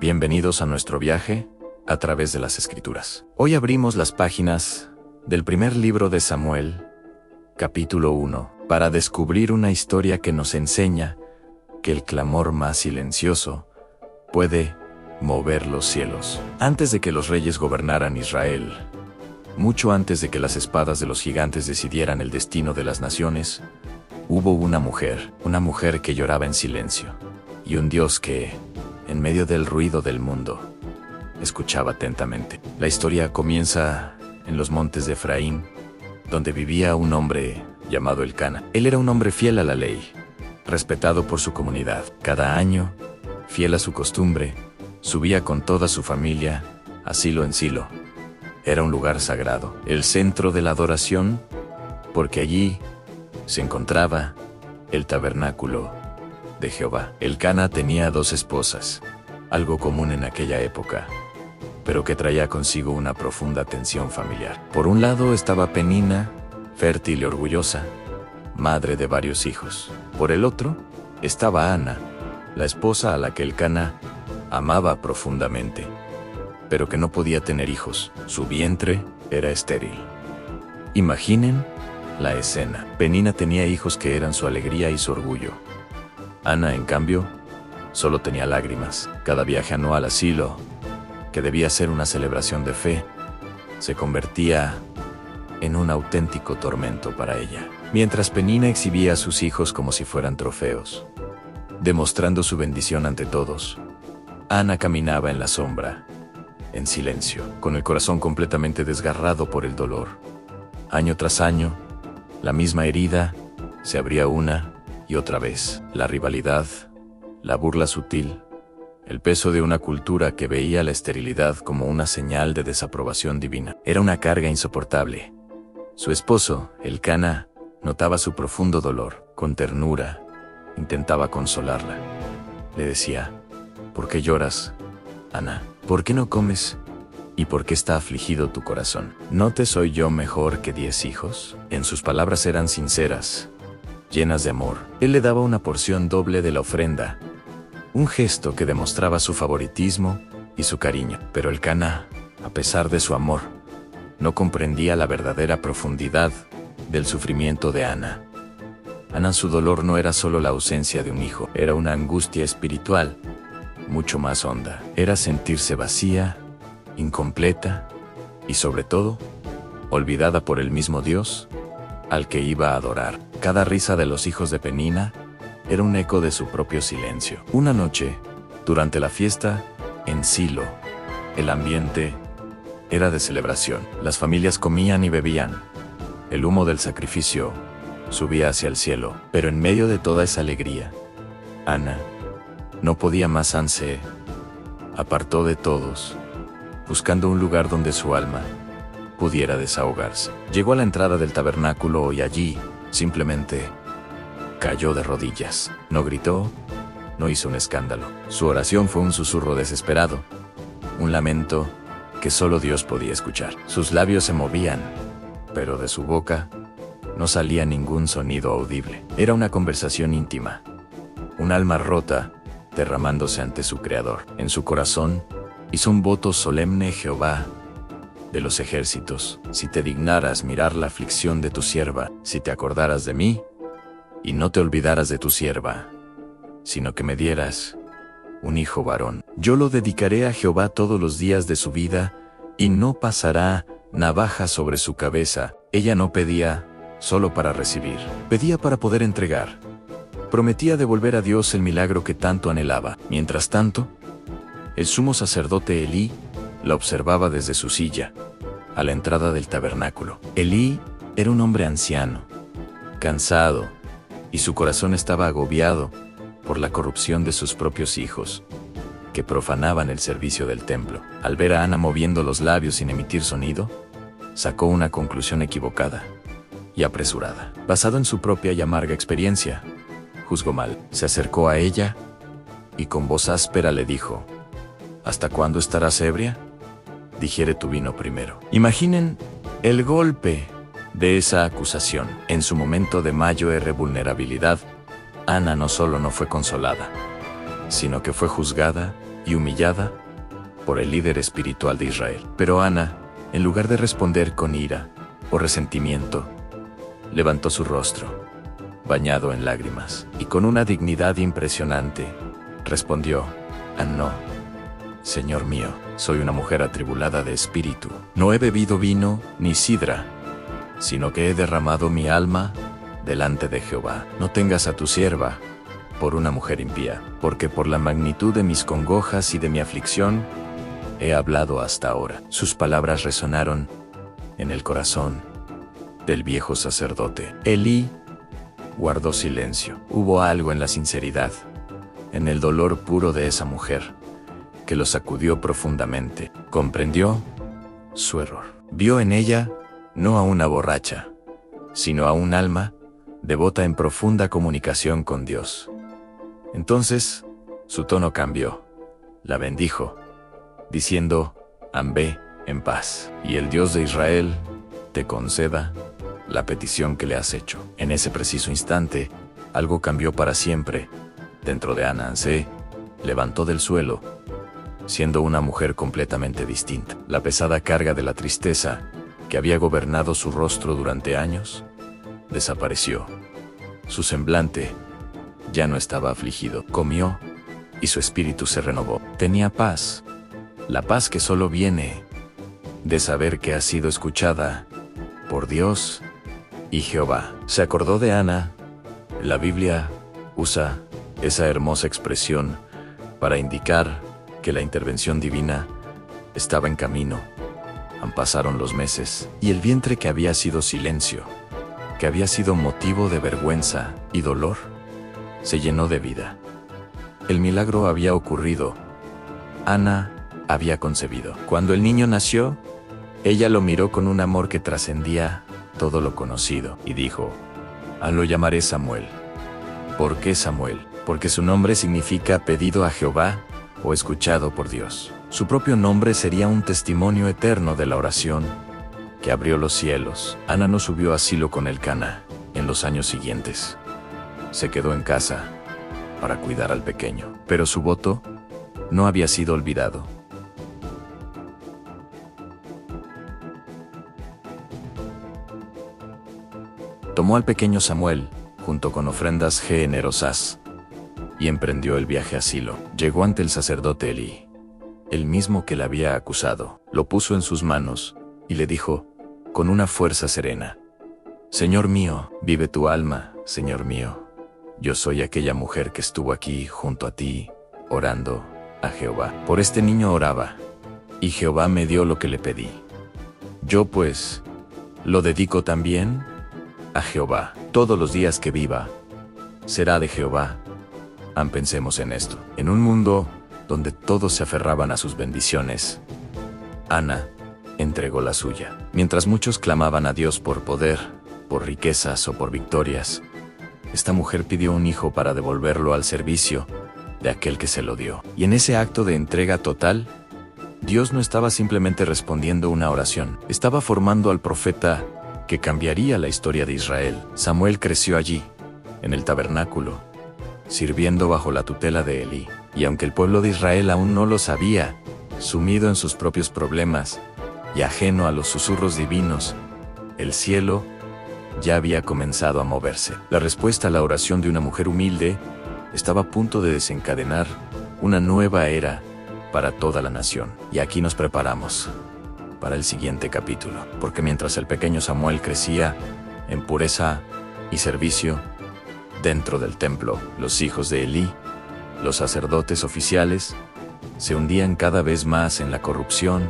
Bienvenidos a nuestro viaje a través de las Escrituras. Hoy abrimos las páginas del primer libro de Samuel, capítulo 1, para descubrir una historia que nos enseña que el clamor más silencioso puede mover los cielos. Antes de que los reyes gobernaran Israel, mucho antes de que las espadas de los gigantes decidieran el destino de las naciones, hubo una mujer que lloraba en silencio, y un Dios que, en medio del ruido del mundo, escuchaba atentamente. La historia comienza en los montes de Efraín, donde vivía un hombre llamado Elcana. Él era un hombre fiel a la ley, respetado por su comunidad. Cada año, fiel a su costumbre, subía con toda su familia a Silo en Silo. Era un lugar sagrado, el centro de la adoración, porque allí se encontraba el tabernáculo de Jehová. Elcana tenía 2 esposas, algo común en aquella época, pero que traía consigo una profunda tensión familiar. Por un lado estaba Penina, fértil y orgullosa, madre de varios hijos. Por el otro estaba Ana, la esposa a la que Elcana amaba profundamente, pero que no podía tener hijos. Su vientre era estéril. Imaginen la escena. Penina tenía hijos que eran su alegría y su orgullo. Ana, en cambio, solo tenía lágrimas. Cada viaje anual a Silo, que debía ser una celebración de fe, se convertía en un auténtico tormento para ella. Mientras Penina exhibía a sus hijos como si fueran trofeos, demostrando su bendición ante todos, Ana caminaba en la sombra, en silencio, con el corazón completamente desgarrado por el dolor. Año tras año, la misma herida se abría una y otra vez. La rivalidad, la burla sutil, el peso de una cultura que veía la esterilidad como una señal de desaprobación divina. Era una carga insoportable. Su esposo, Elcana, notaba su profundo dolor. Con ternura, intentaba consolarla. Le decía: ¿por qué lloras, Ana? ¿Por qué no comes? ¿Y por qué está afligido tu corazón? ¿No te soy yo mejor que 10 hijos? En sus palabras eran sinceras, llenas de amor. Él le daba una porción doble de la ofrenda, un gesto que demostraba su favoritismo y su cariño. Pero Elcana, a pesar de su amor, no comprendía la verdadera profundidad del sufrimiento de Ana. Ana, su dolor no era solo la ausencia de un hijo, era una angustia espiritual mucho más honda. Era sentirse vacía, incompleta y, sobre todo, olvidada por el mismo Dios al que iba a adorar. Cada risa de los hijos de Penina era un eco de su propio silencio. Una noche, durante la fiesta en Silo, el ambiente era de celebración. Las familias comían y bebían. El humo del sacrificio subía hacia el cielo. Pero en medio de toda esa alegría, Ana no podía más. Se apartó de todos, buscando un lugar donde su alma pudiera desahogarse. Llegó a la entrada del tabernáculo y allí, simplemente, cayó de rodillas. No gritó, no hizo un escándalo. Su oración fue un susurro desesperado, un lamento que solo Dios podía escuchar. Sus labios se movían, pero de su boca no salía ningún sonido audible. Era una conversación íntima, un alma rota derramándose ante su Creador. En su corazón hizo un voto solemne: Jehová de los ejércitos, si te dignaras mirar la aflicción de tu sierva, si te acordaras de mí, y no te olvidaras de tu sierva, sino que me dieras un hijo varón. Yo lo dedicaré a Jehová todos los días de su vida, y no pasará navaja sobre su cabeza. Ella no pedía solo para recibir, pedía para poder entregar. Prometía devolver a Dios el milagro que tanto anhelaba. Mientras tanto, el sumo sacerdote Elí la observaba desde su silla, a la entrada del tabernáculo. Elí era un hombre anciano, cansado, y su corazón estaba agobiado por la corrupción de sus propios hijos, que profanaban el servicio del templo. Al ver a Ana moviendo los labios sin emitir sonido, sacó una conclusión equivocada y apresurada. Basado en su propia y amarga experiencia, juzgó mal. Se acercó a ella y con voz áspera le dijo: ¿hasta cuándo estarás ebria? Digiere tu vino primero. Imaginen el golpe de esa acusación. En su momento de mayor vulnerabilidad, Ana no solo no fue consolada, sino que fue juzgada y humillada por el líder espiritual de Israel. Pero Ana, en lugar de responder con ira o resentimiento, levantó su rostro, bañado en lágrimas, y con una dignidad impresionante, respondió: «Ah, no, Señor mío, soy una mujer atribulada de espíritu. No he bebido vino ni sidra, sino que he derramado mi alma delante de Jehová. No tengas a tu sierva por una mujer impía, porque por la magnitud de mis congojas y de mi aflicción he hablado hasta ahora». Sus palabras resonaron en el corazón del viejo sacerdote. Elí guardó silencio. Hubo algo en la sinceridad, en el dolor puro de esa mujer, que lo sacudió profundamente. Comprendió su error. Vio en ella no a una borracha, sino a un alma devota en profunda comunicación con Dios. Entonces, su tono cambió. La bendijo, diciendo: «Ve en paz, y el Dios de Israel te conceda la petición que le has hecho». En ese preciso instante, algo cambió para siempre dentro de Ana. Se levantó del suelo, siendo una mujer completamente distinta. La pesada carga de la tristeza que había gobernado su rostro durante años desapareció. Su semblante ya no estaba afligido. Comió y su espíritu se renovó. Tenía paz, la paz que solo viene de saber que ha sido escuchada por Dios y Jehová. Se acordó de Ana. La Biblia usa esa hermosa expresión para indicar que la intervención divina estaba en camino. Pasaron los meses, y el vientre que había sido silencio, que había sido motivo de vergüenza y dolor, se llenó de vida. El milagro había ocurrido. Ana había concebido. Cuando el niño nació, ella lo miró con un amor que trascendía todo lo conocido, y dijo: «Lo llamaré Samuel». ¿Por qué Samuel? Porque su nombre significa pedido a Jehová o escuchado por Dios. Su propio nombre sería un testimonio eterno de la oración que abrió los cielos. Ana no subió a Silo con Elcana en los años siguientes. Se quedó en casa para cuidar al pequeño. Pero su voto no había sido olvidado. Tomó al pequeño Samuel, junto con ofrendas generosas, y emprendió el viaje a Silo. Llegó ante el sacerdote Elí, el mismo que la había acusado. Lo puso en sus manos y le dijo con una fuerza serena: «Señor mío, vive tu alma, Señor mío. Yo soy aquella mujer que estuvo aquí junto a ti, orando a Jehová. Por este niño oraba, y Jehová me dio lo que le pedí. Yo pues lo dedico también a Jehová. Todos los días que viva será de Jehová». Pensemos en esto. En un mundo donde todos se aferraban a sus bendiciones, Ana entregó la suya. Mientras muchos clamaban a Dios por poder, por riquezas o por victorias, esta mujer pidió un hijo para devolverlo al servicio de aquel que se lo dio. Y en ese acto de entrega total, Dios no estaba simplemente respondiendo una oración, estaba formando al profeta que cambiaría la historia de Israel. Samuel creció allí, en el tabernáculo, sirviendo bajo la tutela de Elí. Y aunque el pueblo de Israel aún no lo sabía, sumido en sus propios problemas y ajeno a los susurros divinos, el cielo ya había comenzado a moverse. La respuesta a la oración de una mujer humilde estaba a punto de desencadenar una nueva era para toda la nación. Y aquí nos preparamos para el siguiente capítulo, porque mientras el pequeño Samuel crecía en pureza y servicio dentro del templo, los hijos de Elí, los sacerdotes oficiales, se hundían cada vez más en la corrupción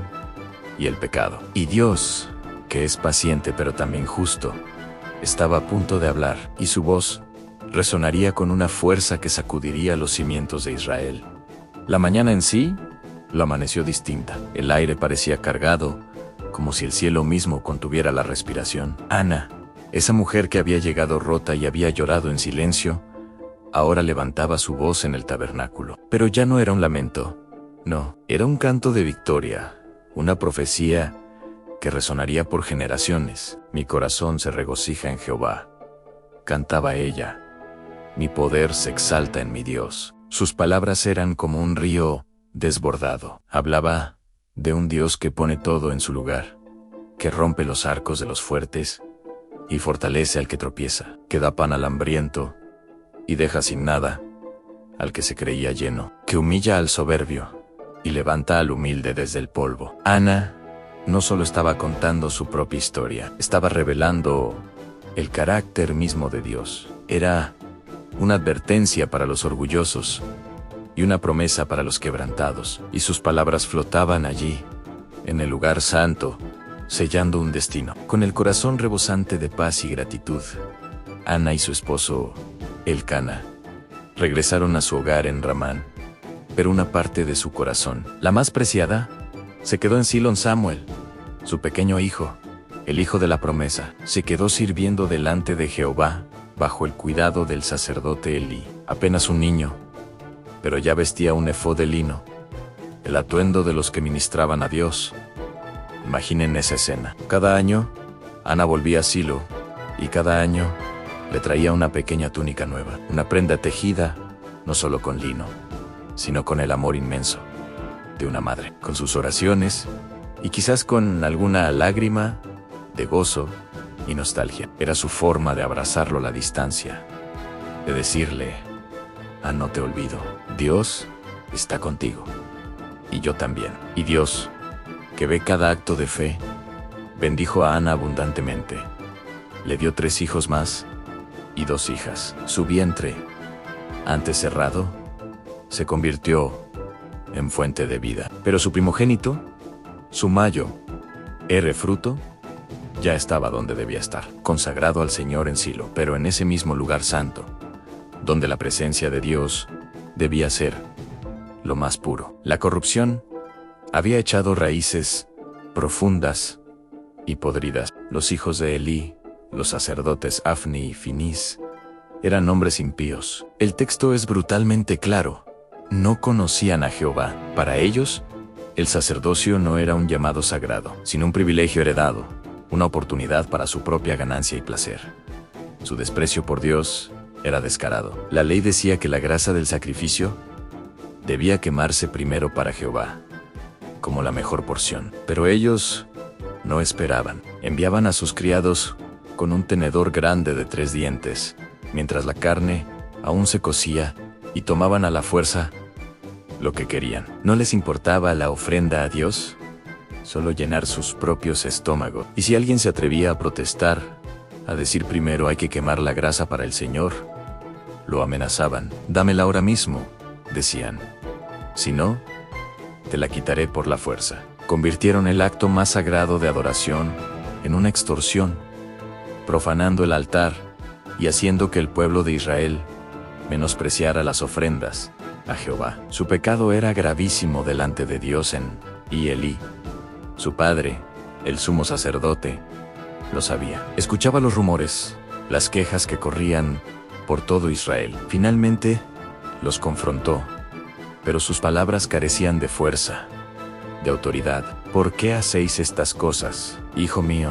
y el pecado. Y Dios, que es paciente pero también justo, estaba a punto de hablar, y su voz resonaría con una fuerza que sacudiría los cimientos de Israel. La mañana en sí lo amaneció distinta. El aire parecía cargado, como si el cielo mismo contuviera la respiración. Ana, esa mujer que había llegado rota y había llorado en silencio, ahora levantaba su voz en el tabernáculo. Pero ya no era un lamento. No, era un canto de victoria, una profecía que resonaría por generaciones. «Mi corazón se regocija en Jehová», cantaba ella. «Mi poder se exalta en mi Dios». Sus palabras eran como un río desbordado. Hablaba de un Dios que pone todo en su lugar, que rompe los arcos de los fuertes y fortalece al que tropieza, que da pan al hambriento y deja sin nada al que se creía lleno, que humilla al soberbio y levanta al humilde desde el polvo. Ana no solo estaba contando su propia historia, estaba revelando el carácter mismo de Dios. Era una advertencia para los orgullosos y una promesa para los quebrantados, y sus palabras flotaban allí, en el lugar santo, sellando un destino. Con el corazón rebosante de paz y gratitud, Ana y su esposo, Elcana, regresaron a su hogar en Ramán, pero una parte de su corazón, la más preciada, se quedó en Silón. Samuel, su pequeño hijo, el hijo de la promesa, se quedó sirviendo delante de Jehová, bajo el cuidado del sacerdote Elí. Apenas un niño, pero ya vestía un efod de lino, el atuendo de los que ministraban a Dios. Imaginen esa escena. Cada año, Ana volvía a Silo, y cada año le traía una pequeña túnica nueva, una prenda tejida, no solo con lino, sino con el amor inmenso de una madre, con sus oraciones, y quizás con alguna lágrima de gozo y nostalgia. Era su forma de abrazarlo a la distancia, de decirle: "Ah, no te olvido, Dios está contigo, y yo también". Y Dios, que ve cada acto de fe, bendijo a Ana abundantemente. Le dio 3 hijos más y 2 hijas. Su vientre, antes cerrado, se convirtió en fuente de vida. Pero su primogénito, su mayo, fruto, ya estaba donde debía estar, consagrado al Señor en Silo, pero en ese mismo lugar santo, donde la presencia de Dios debía ser lo más puro. La corrupción había echado raíces profundas y podridas. Los hijos de Elí, los sacerdotes Afni y Finís, eran hombres impíos. El texto es brutalmente claro. No conocían a Jehová. Para ellos, el sacerdocio no era un llamado sagrado, sino un privilegio heredado, una oportunidad para su propia ganancia y placer. Su desprecio por Dios era descarado. La ley decía que la grasa del sacrificio debía quemarse primero para Jehová, como la mejor porción. Pero ellos no esperaban. Enviaban a sus criados con un tenedor grande de 3 dientes, mientras la carne aún se cocía, y tomaban a la fuerza lo que querían. No les importaba la ofrenda a Dios, solo llenar sus propios estómagos. Y si alguien se atrevía a protestar, a decir primero hay que quemar la grasa para el Señor, lo amenazaban. "Dámela ahora mismo", decían. "Si no, te la quitaré por la fuerza". Convirtieron el acto más sagrado de adoración en una extorsión, profanando el altar y haciendo que el pueblo de Israel menospreciara las ofrendas a Jehová. Su pecado era gravísimo delante de Dios y Elí, su padre, el sumo sacerdote, lo sabía. Escuchaba los rumores, las quejas que corrían por todo Israel. Finalmente, los confrontó, pero sus palabras carecían de fuerza, de autoridad. "¿Por qué hacéis estas cosas, hijo mío?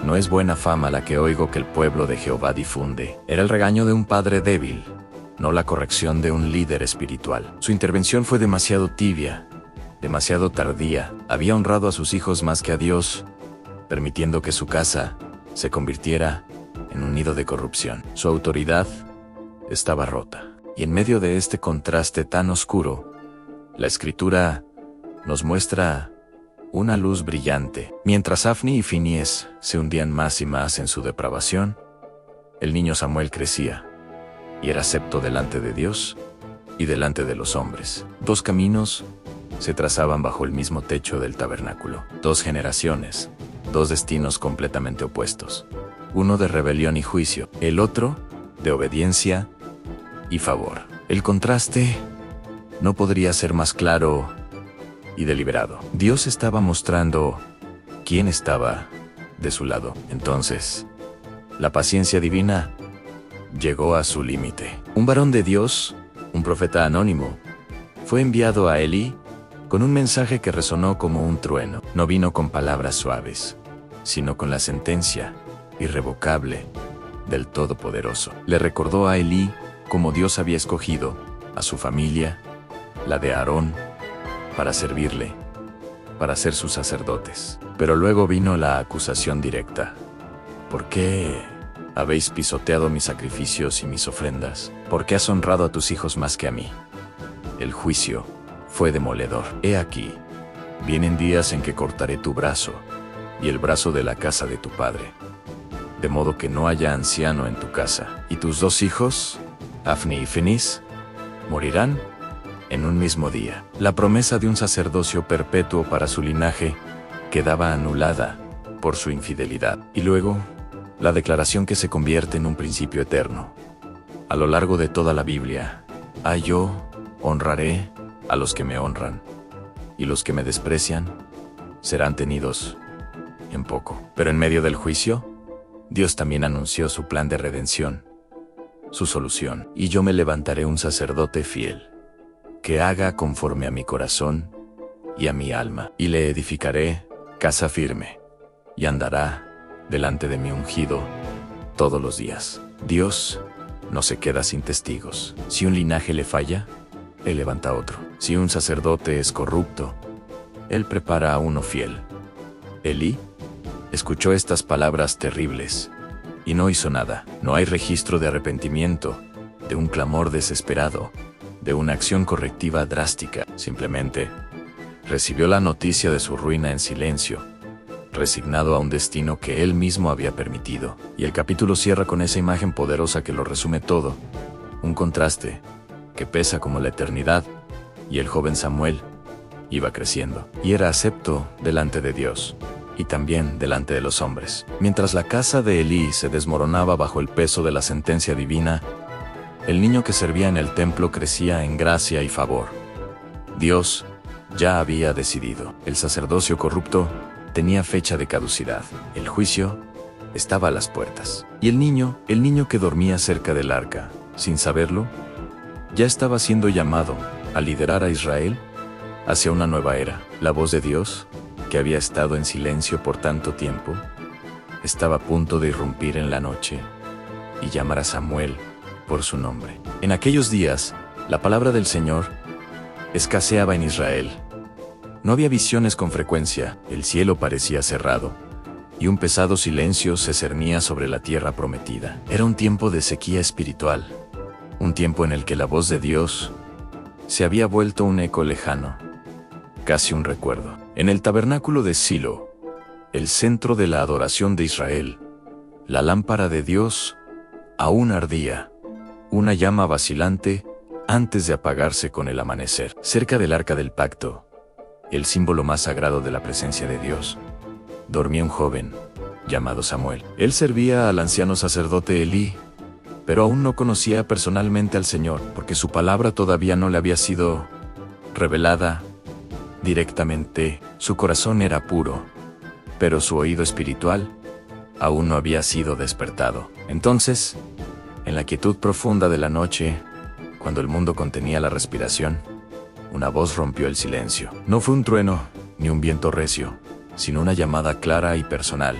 No es buena fama la que oigo que el pueblo de Jehová difunde". Era el regaño de un padre débil, no la corrección de un líder espiritual. Su intervención fue demasiado tibia, demasiado tardía. Había honrado a sus hijos más que a Dios, permitiendo que su casa se convirtiera en un nido de corrupción. Su autoridad estaba rota. Y en medio de este contraste tan oscuro, la Escritura nos muestra una luz brillante. Mientras Afni y Finís se hundían más y más en su depravación, el niño Samuel crecía y era acepto delante de Dios y delante de los hombres. 2 caminos se trazaban bajo el mismo techo del tabernáculo. 2 generaciones, 2 destinos completamente opuestos. Uno de rebelión y juicio, el otro de obediencia y favor. El contraste no podría ser más claro y deliberado. Dios estaba mostrando quién estaba de su lado. Entonces, la paciencia divina llegó a su límite. Un varón de Dios, un profeta anónimo, fue enviado a Elí con un mensaje que resonó como un trueno. No vino con palabras suaves, sino con la sentencia irrevocable del Todopoderoso. Le recordó a Elí cómo Dios había escogido a su familia, la de Aarón para servirle, para ser sus sacerdotes. Pero luego vino la acusación directa. ¿Por qué habéis pisoteado mis sacrificios y mis ofrendas? ¿Por qué has honrado a tus hijos más que a mí? El juicio fue demoledor. He aquí, vienen días en que cortaré tu brazo y el brazo de la casa de tu padre, de modo que no haya anciano en tu casa. Y tus 2 hijos, Afni y Finis, morirán en un mismo día. La promesa de un sacerdocio perpetuo para su linaje quedaba anulada por su infidelidad. Y luego, la declaración que se convierte en un principio eterno. A lo largo de toda la Biblia, yo honraré a los que me honran, y los que me desprecian serán tenidos en poco. Pero en medio del juicio, Dios también anunció su plan de redención, su solución. Y yo me levantaré un sacerdote fiel, que haga conforme a mi corazón y a mi alma, y le edificaré casa firme, y andará delante de mi ungido todos los días. Dios no se queda sin testigos. Si un linaje le falla, Él levanta otro. Si un sacerdote es corrupto, Él prepara a uno fiel. Elí escuchó estas palabras terribles y no hizo nada. No hay registro de arrepentimiento, de un clamor desesperado, de una acción correctiva drástica. Simplemente recibió la noticia de su ruina en silencio, resignado a un destino que él mismo había permitido. Y el capítulo cierra con esa imagen poderosa que lo resume todo, un contraste que pesa como la eternidad. Y el joven Samuel iba creciendo, y era acepto delante de Dios, y también delante de los hombres. Mientras la casa de Elí se desmoronaba bajo el peso de la sentencia divina, el niño que servía en el templo crecía en gracia y favor. Dios ya había decidido. El sacerdocio corrupto tenía fecha de caducidad. El juicio estaba a las puertas. Y el niño que dormía cerca del arca, sin saberlo, ya estaba siendo llamado a liderar a Israel hacia una nueva era. La voz de Dios, que había estado en silencio por tanto tiempo, estaba a punto de irrumpir en la noche y llamar a Samuel por su nombre. En aquellos días, la palabra del Señor escaseaba en Israel. No había visiones con frecuencia, el cielo parecía cerrado, y un pesado silencio se cernía sobre la tierra prometida. Era un tiempo de sequía espiritual, un tiempo en el que la voz de Dios se había vuelto un eco lejano, casi un recuerdo. En el tabernáculo de Silo, el centro de la adoración de Israel, la lámpara de Dios aún ardía, una llama vacilante antes de apagarse con el amanecer. Cerca del arca del pacto, el símbolo más sagrado de la presencia de Dios, dormía un joven llamado Samuel. Él servía al anciano sacerdote Elí, pero aún no conocía personalmente al Señor, porque su palabra todavía no le había sido revelada directamente. Su corazón era puro, pero su oído espiritual aún no había sido despertado. Entonces, en la quietud profunda de la noche, cuando el mundo contenía la respiración, una voz rompió el silencio. No fue un trueno, ni un viento recio, sino una llamada clara y personal.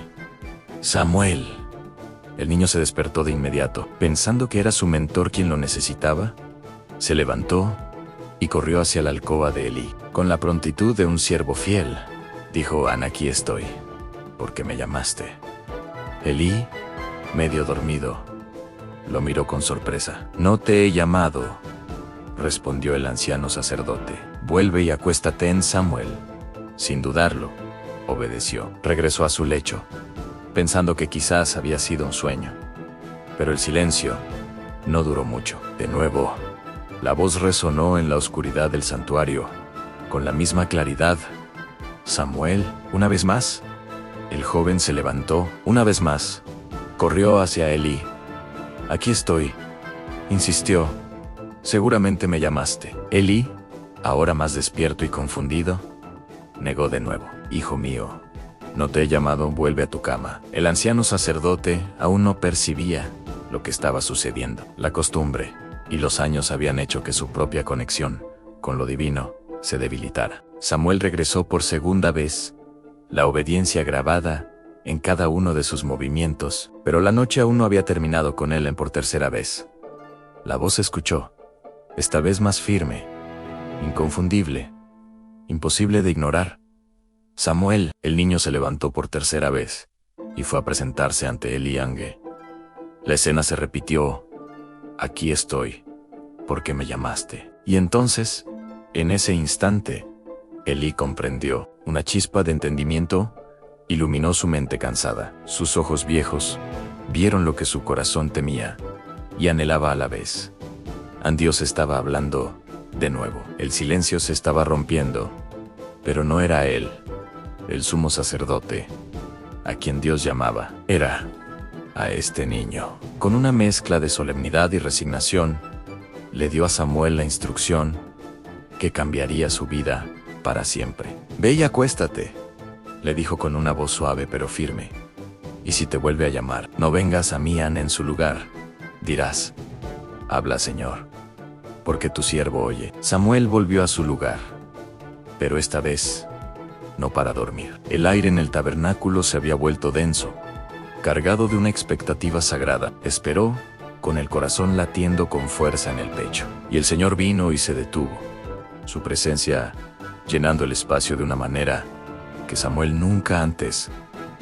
¡Samuel! El niño se despertó de inmediato, pensando que era su mentor quien lo necesitaba. Se levantó y corrió hacia la alcoba de Elí. Con la prontitud de un siervo fiel, dijo: aquí estoy, porque me llamaste. Elí, medio dormido, lo miró con sorpresa. No te he llamado, respondió el anciano sacerdote. Vuelve y acuéstate en Samuel. Sin dudarlo, obedeció. Regresó a su lecho, pensando que quizás había sido un sueño. Pero el silencio no duró mucho. De nuevo, la voz resonó en la oscuridad del santuario, con la misma claridad. Samuel, una vez más. El joven se levantó, una vez más. Corrió hacia Elí. Aquí estoy, insistió. Seguramente me llamaste. Elí, ahora más despierto y confundido, negó de nuevo. Hijo mío, no te he llamado, vuelve a tu cama. El anciano sacerdote aún no percibía lo que estaba sucediendo. La costumbre y los años habían hecho que su propia conexión con lo divino se debilitara. Samuel regresó por segunda vez, la obediencia grabada en cada uno de sus movimientos, pero la noche aún no había terminado con él. Por tercera vez, la voz se escuchó, esta vez más firme, inconfundible. imposible de ignorar. Samuel, el niño se levantó por tercera vez y fue a presentarse ante Elí Ange. La escena se repitió. Aquí estoy, porque me llamaste. Y entonces, en ese instante, Elí comprendió. Una chispa de entendimiento iluminó su mente cansada. Sus ojos viejos vieron lo que su corazón temía y anhelaba a la vez. Dios estaba hablando de nuevo. El silencio se estaba rompiendo, pero no era él, el sumo sacerdote, a quien Dios llamaba. Era a este niño. Con una mezcla de solemnidad y resignación, le dio a Samuel la instrucción que cambiaría su vida para siempre. Ve y acuéstate, le dijo con una voz suave pero firme. Y si te vuelve a llamar, no vengas a mí en su lugar. Dirás, habla, Señor, porque tu siervo oye. Samuel volvió a su lugar, pero esta vez no para dormir. El aire en el tabernáculo se había vuelto denso, cargado de una expectativa sagrada. Esperó, con el corazón latiendo con fuerza en el pecho. Y el Señor vino y se detuvo, su presencia llenando el espacio de una manera que Samuel nunca antes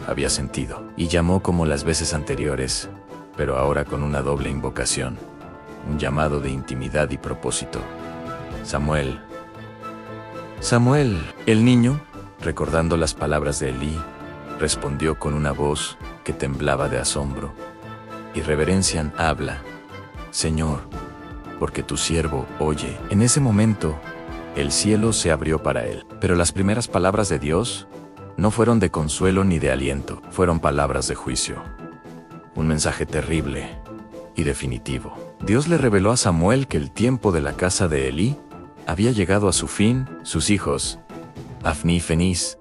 había sentido. Y llamó como las veces anteriores, pero ahora con una doble invocación, un llamado de intimidad y propósito. Samuel. Samuel. El niño, recordando las palabras de Elí, respondió con una voz que temblaba de asombro y reverencia. Habla, Señor, porque tu siervo oye. En ese momento, el cielo se abrió para él. Pero las primeras palabras de Dios no fueron de consuelo ni de aliento, fueron palabras de juicio. Un mensaje terrible y definitivo. Dios le reveló a Samuel que el tiempo de la casa de Elí había llegado a su fin. Sus hijos, Afni y Fenís,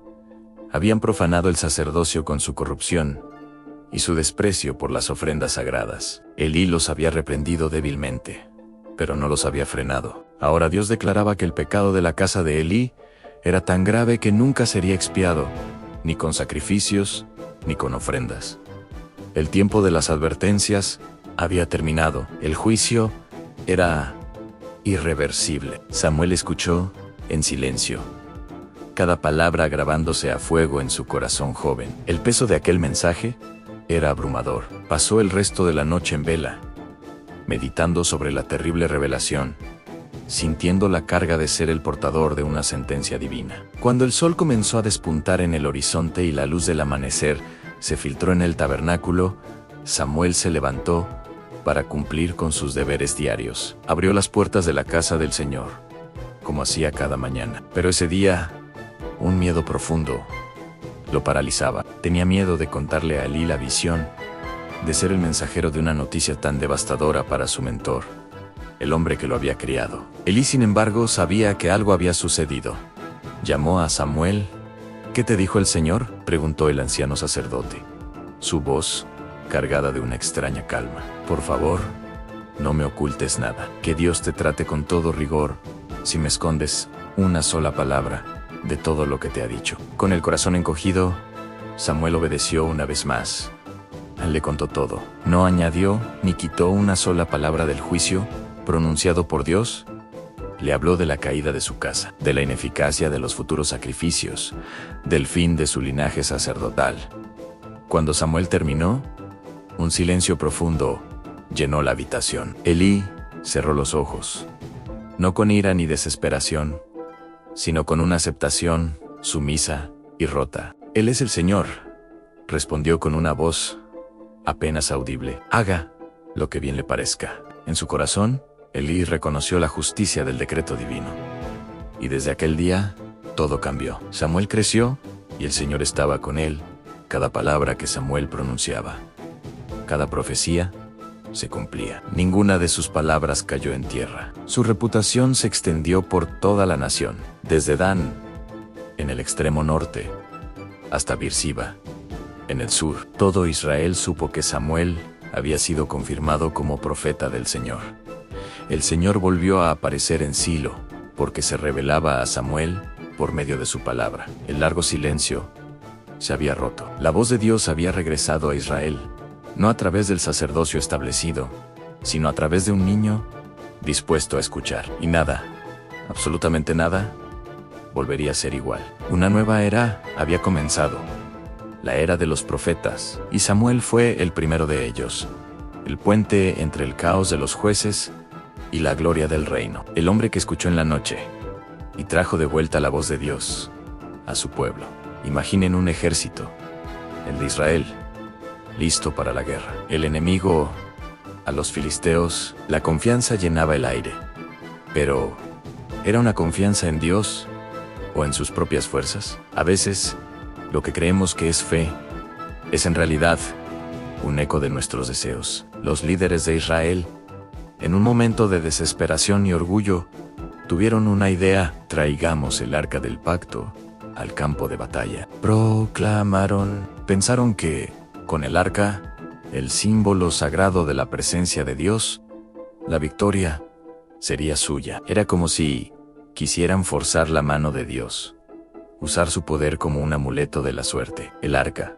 habían profanado el sacerdocio con su corrupción y su desprecio por las ofrendas sagradas. Elí los había reprendido débilmente, pero no los había frenado. Ahora Dios declaraba que el pecado de la casa de Elí era tan grave que nunca sería expiado, ni con sacrificios, ni con ofrendas. El tiempo de las advertencias había terminado. El juicio era irreversible. Samuel escuchó en silencio, cada palabra grabándose a fuego en su corazón joven. El peso de aquel mensaje era abrumador. Pasó el resto de la noche en vela, meditando sobre la terrible revelación, sintiendo la carga de ser el portador de una sentencia divina. Cuando el sol comenzó a despuntar en el horizonte y la luz del amanecer se filtró en el tabernáculo, Samuel se levantó para cumplir con sus deberes diarios. Abrió las puertas de la casa del Señor, como hacía cada mañana. Pero ese día, un miedo profundo lo paralizaba. Tenía miedo de contarle a Elí la visión, de ser el mensajero de una noticia tan devastadora para su mentor, el hombre que lo había criado. Elí, sin embargo, sabía que algo había sucedido. Llamó a Samuel. ¿Qué te dijo el Señor?, preguntó el anciano sacerdote, su voz cargada de una extraña calma. Por favor, no me ocultes nada. Que Dios te trate con todo rigor si me escondes una sola palabra de todo lo que te ha dicho. Con el corazón encogido, Samuel obedeció una vez más. Él le contó todo. No añadió ni quitó una sola palabra del juicio pronunciado por Dios. Le habló de la caída de su casa, de la ineficacia de los futuros sacrificios, del fin de su linaje sacerdotal. Cuando Samuel terminó, un silencio profundo llenó la habitación. Elí cerró los ojos, no con ira ni desesperación, sino con una aceptación sumisa y rota. Él es el Señor, respondió con una voz apenas audible. Haga lo que bien le parezca. En su corazón, Elí reconoció la justicia del decreto divino. Y desde aquel día, todo cambió. Samuel creció, y el Señor estaba con él. Cada palabra que Samuel pronunciaba, cada profecía, se cumplía. Ninguna de sus palabras cayó en tierra. Su reputación se extendió por toda la nación, desde Dan, en el extremo norte, hasta Beersheba, en el sur. Todo Israel supo que Samuel había sido confirmado como profeta del Señor. El Señor volvió a aparecer en Silo, porque se revelaba a Samuel por medio de su palabra. El largo silencio se había roto. La voz de Dios había regresado a Israel, no a través del sacerdocio establecido, sino a través de un niño dispuesto a escuchar. Y nada, absolutamente nada, volvería a ser igual. Una nueva era había comenzado, la era de los profetas, y Samuel fue el primero de ellos, el puente entre el caos de los jueces y la gloria del reino, el hombre que escuchó en la noche y trajo de vuelta la voz de Dios a su pueblo. Imaginen un ejército, el de Israel, listo para la guerra. El enemigo, a los filisteos, la confianza llenaba el aire. Pero, ¿era una confianza en Dios o en sus propias fuerzas? A veces, lo que creemos que es fe es en realidad un eco de nuestros deseos. Los líderes de Israel, en un momento de desesperación y orgullo, tuvieron una idea: traigamos el arca del pacto al campo de batalla. Proclamaron. Pensaron que, con el arca, el símbolo sagrado de la presencia de Dios, la victoria sería suya. Era como si quisieran forzar la mano de Dios, usar su poder como un amuleto de la suerte. El arca,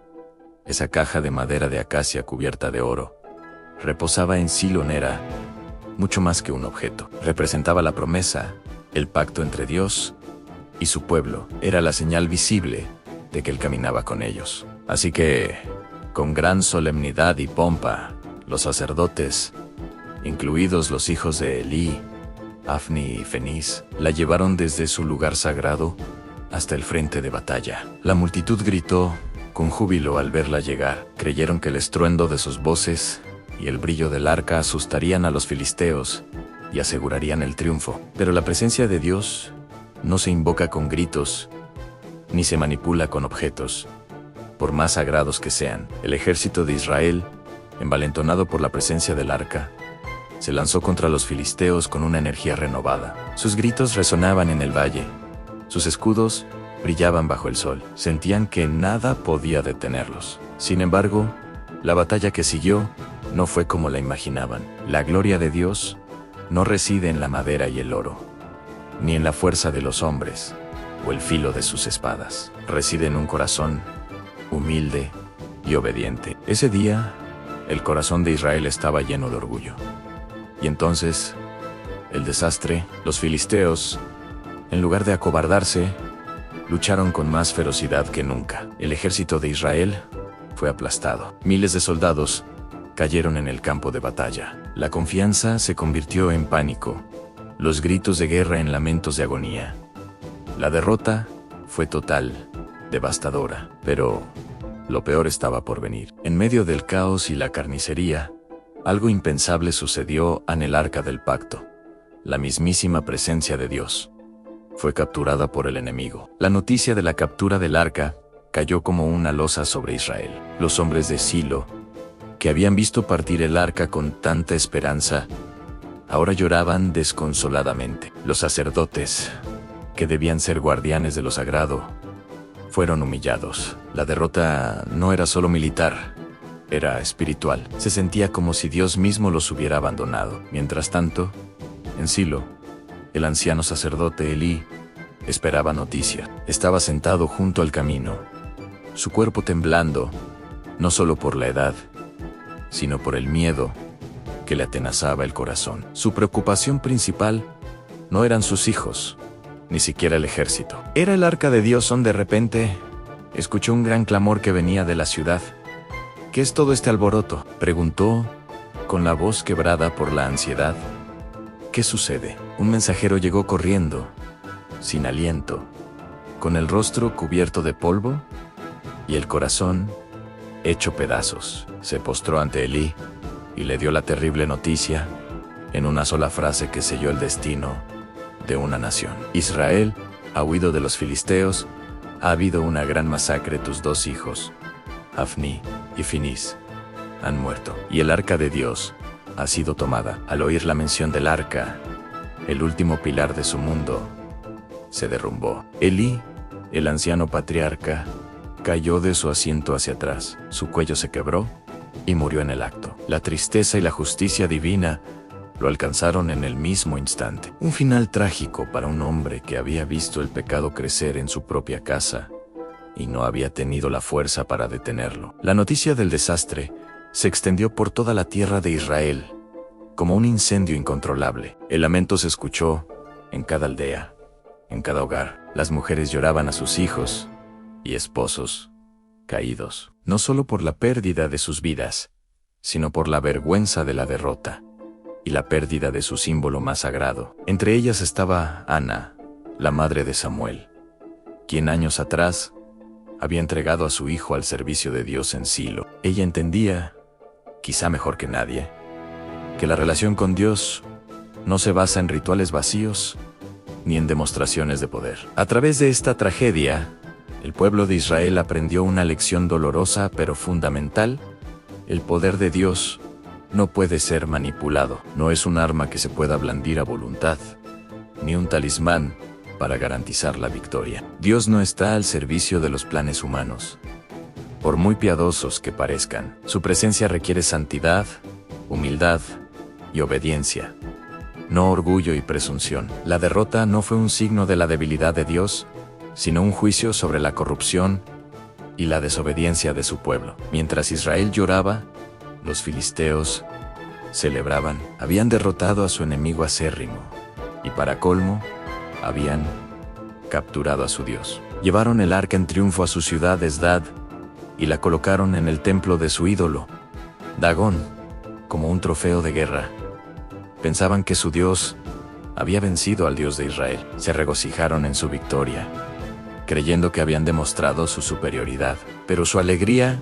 esa caja de madera de acacia cubierta de oro, reposaba en Silo. Era mucho más que un objeto. Representaba la promesa, el pacto entre Dios y su pueblo. Era la señal visible de que Él caminaba con ellos. Así que, con gran solemnidad y pompa, los sacerdotes, incluidos los hijos de Elí, Afni y Fenís, la llevaron desde su lugar sagrado hasta el frente de batalla. La multitud gritó con júbilo al verla llegar. Creyeron que el estruendo de sus voces y el brillo del arca asustarían a los filisteos y asegurarían el triunfo. Pero la presencia de Dios no se invoca con gritos, ni se manipula con objetos, por más sagrados que sean. El ejército de Israel, envalentonado por la presencia del arca, se lanzó contra los filisteos con una energía renovada. Sus gritos resonaban en el valle, sus escudos brillaban bajo el sol. Sentían que nada podía detenerlos. Sin embargo, la batalla que siguió no fue como la imaginaban. La gloria de Dios no reside en la madera y el oro, ni en la fuerza de los hombres o el filo de sus espadas. Reside en un corazón humilde y obediente. Ese día, el corazón de Israel estaba lleno de orgullo. Y entonces, el desastre, los filisteos, en lugar de acobardarse, lucharon con más ferocidad que nunca. El ejército de Israel fue aplastado. Miles de soldados cayeron en el campo de batalla. La confianza se convirtió en pánico, los gritos de guerra en lamentos de agonía. La derrota fue total, devastadora, pero lo peor estaba por venir. En medio del caos y la carnicería, algo impensable sucedió en el arca del pacto. La mismísima presencia de Dios fue capturada por el enemigo. La noticia de la captura del arca cayó como una losa sobre Israel. Los hombres de Silo, que habían visto partir el arca con tanta esperanza, ahora lloraban desconsoladamente. Los sacerdotes, que debían ser guardianes de lo sagrado, fueron humillados. La derrota no era solo militar, era espiritual. Se sentía como si Dios mismo los hubiera abandonado. Mientras tanto, en Silo, el anciano sacerdote Elí esperaba noticia. Estaba sentado junto al camino, su cuerpo temblando, no solo por la edad, sino por el miedo que le atenazaba el corazón. Su preocupación principal no eran sus hijos, ni siquiera el ejército. Era el arca de Dios donde de repente escuchó un gran clamor que venía de la ciudad. ¿Qué es todo este alboroto?, preguntó, con la voz quebrada por la ansiedad. ¿Qué sucede? Un mensajero llegó corriendo, sin aliento, con el rostro cubierto de polvo y el corazón hecho pedazos. Se postró ante Elí y le dio la terrible noticia en una sola frase que selló el destino de una nación. Israel ha huido de los filisteos, ha habido una gran masacre, tus dos hijos, Afni y Finís, han muerto, y el arca de Dios ha sido tomada. Al oír la mención del arca, el último pilar de su mundo se derrumbó. Elí, el anciano patriarca, cayó de su asiento hacia atrás, su cuello se quebró y murió en el acto. La tristeza y la justicia divina lo alcanzaron en el mismo instante. Un final trágico para un hombre que había visto el pecado crecer en su propia casa y no había tenido la fuerza para detenerlo. La noticia del desastre se extendió por toda la tierra de Israel, como un incendio incontrolable. El lamento se escuchó en cada aldea, en cada hogar. Las mujeres lloraban a sus hijos y esposos caídos, no solo por la pérdida de sus vidas, sino por la vergüenza de la derrota y la pérdida de su símbolo más sagrado. Entre ellas estaba Ana, la madre de Samuel, quien años atrás había entregado a su hijo al servicio de Dios en Silo. Ella entendía, quizá mejor que nadie, que la relación con Dios no se basa en rituales vacíos ni en demostraciones de poder. A través de esta tragedia, el pueblo de Israel aprendió una lección dolorosa pero fundamental. El poder de Dios no puede ser manipulado. No es un arma que se pueda blandir a voluntad, ni un talismán para garantizar la victoria. Dios no está al servicio de los planes humanos, por muy piadosos que parezcan. Su presencia requiere santidad, humildad y obediencia, no orgullo y presunción. La derrota no fue un signo de la debilidad de Dios, sino un juicio sobre la corrupción y la desobediencia de su pueblo. Mientras Israel lloraba, los filisteos celebraban. Habían derrotado a su enemigo acérrimo, y para colmo, habían capturado a su Dios. Llevaron el arca en triunfo a su ciudad Asdod y la colocaron en el templo de su ídolo, Dagón, como un trofeo de guerra. Pensaban que su Dios había vencido al Dios de Israel. Se regocijaron en su victoria, creyendo que habían demostrado su superioridad. Pero su alegría